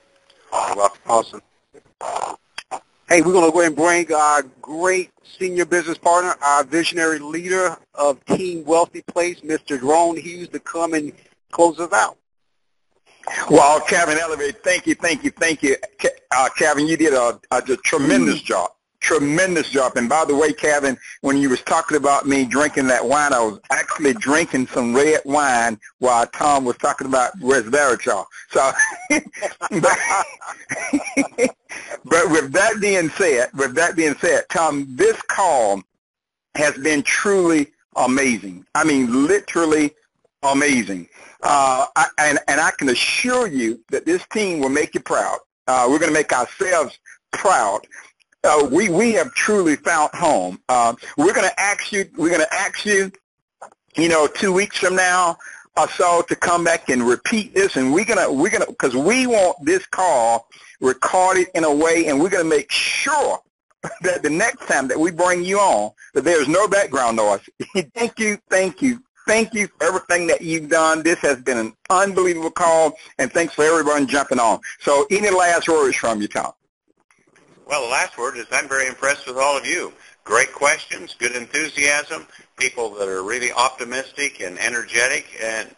You're welcome. Awesome. Hey, we're going to go ahead and bring our great senior business partner, our visionary leader of Team Wealthy Place, Mr. Jerome Hughes, to come and close us out. Well, Kevin Elevate, thank you. Kevin, you did a tremendous job. Tremendous job. And by the way, Kevin, when you was talking about me drinking that wine, I was actually drinking some red wine while Tom was talking about resveratrol. So, but with that being said, Tom, this call has been truly amazing. I mean, literally amazing. And I can assure you that this team will make you proud. We're going to make ourselves proud. We have truly found home. We're going to ask you, 2 weeks from now or so to come back and repeat this, and we're gonna, because we want this call recorded in a way, and we're going to make sure that the next time that we bring you on, that there's no background noise. Thank you thank you for everything that you've done. This has been an unbelievable call, and thanks for everyone jumping on. So any last words from you, Tom? Well, the last word is I'm very impressed with all of you. Great questions, good enthusiasm, people that are really optimistic and energetic and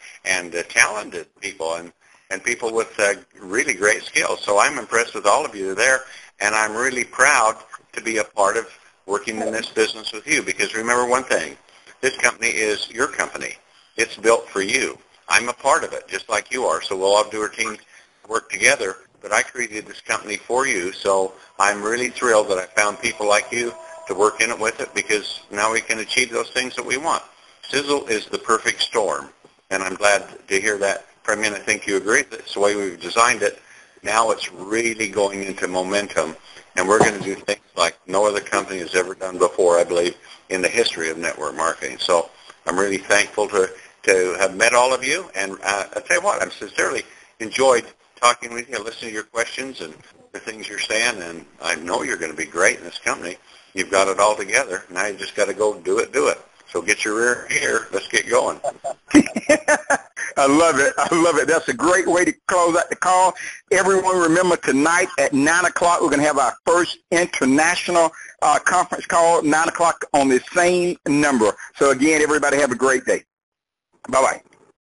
talented people and people with really great skills. So I'm impressed with all of you there, and I'm really proud to be a part of working in this business with you, because remember one thing, this company is your company. It's built for you. I'm a part of it, just like you are, so we'll all do our team work together, but I created this company for you, so I'm really thrilled that I found people like you to work in it with it, because now we can achieve those things that we want. Sisel is the perfect storm, and I'm glad to hear that from you, and I think you agree that it's the way we've designed it. Now it's really going into momentum, and we're going to do things like no other company has ever done before, I believe, in the history of network marketing. So I'm really thankful to have met all of you, and I'll tell you what, I've sincerely enjoyed talking with you, listening to your questions and the things you're saying, and I know you're going to be great in this company. You've got it all together. Now you just got to go do it. So get your rear here. Let's get going. I love it. I love it. That's a great way to close out the call. Everyone, remember tonight at 9 o'clock, we're going to have our first international conference call, 9 o'clock on the same number. So, again, everybody have a great day. Bye-bye.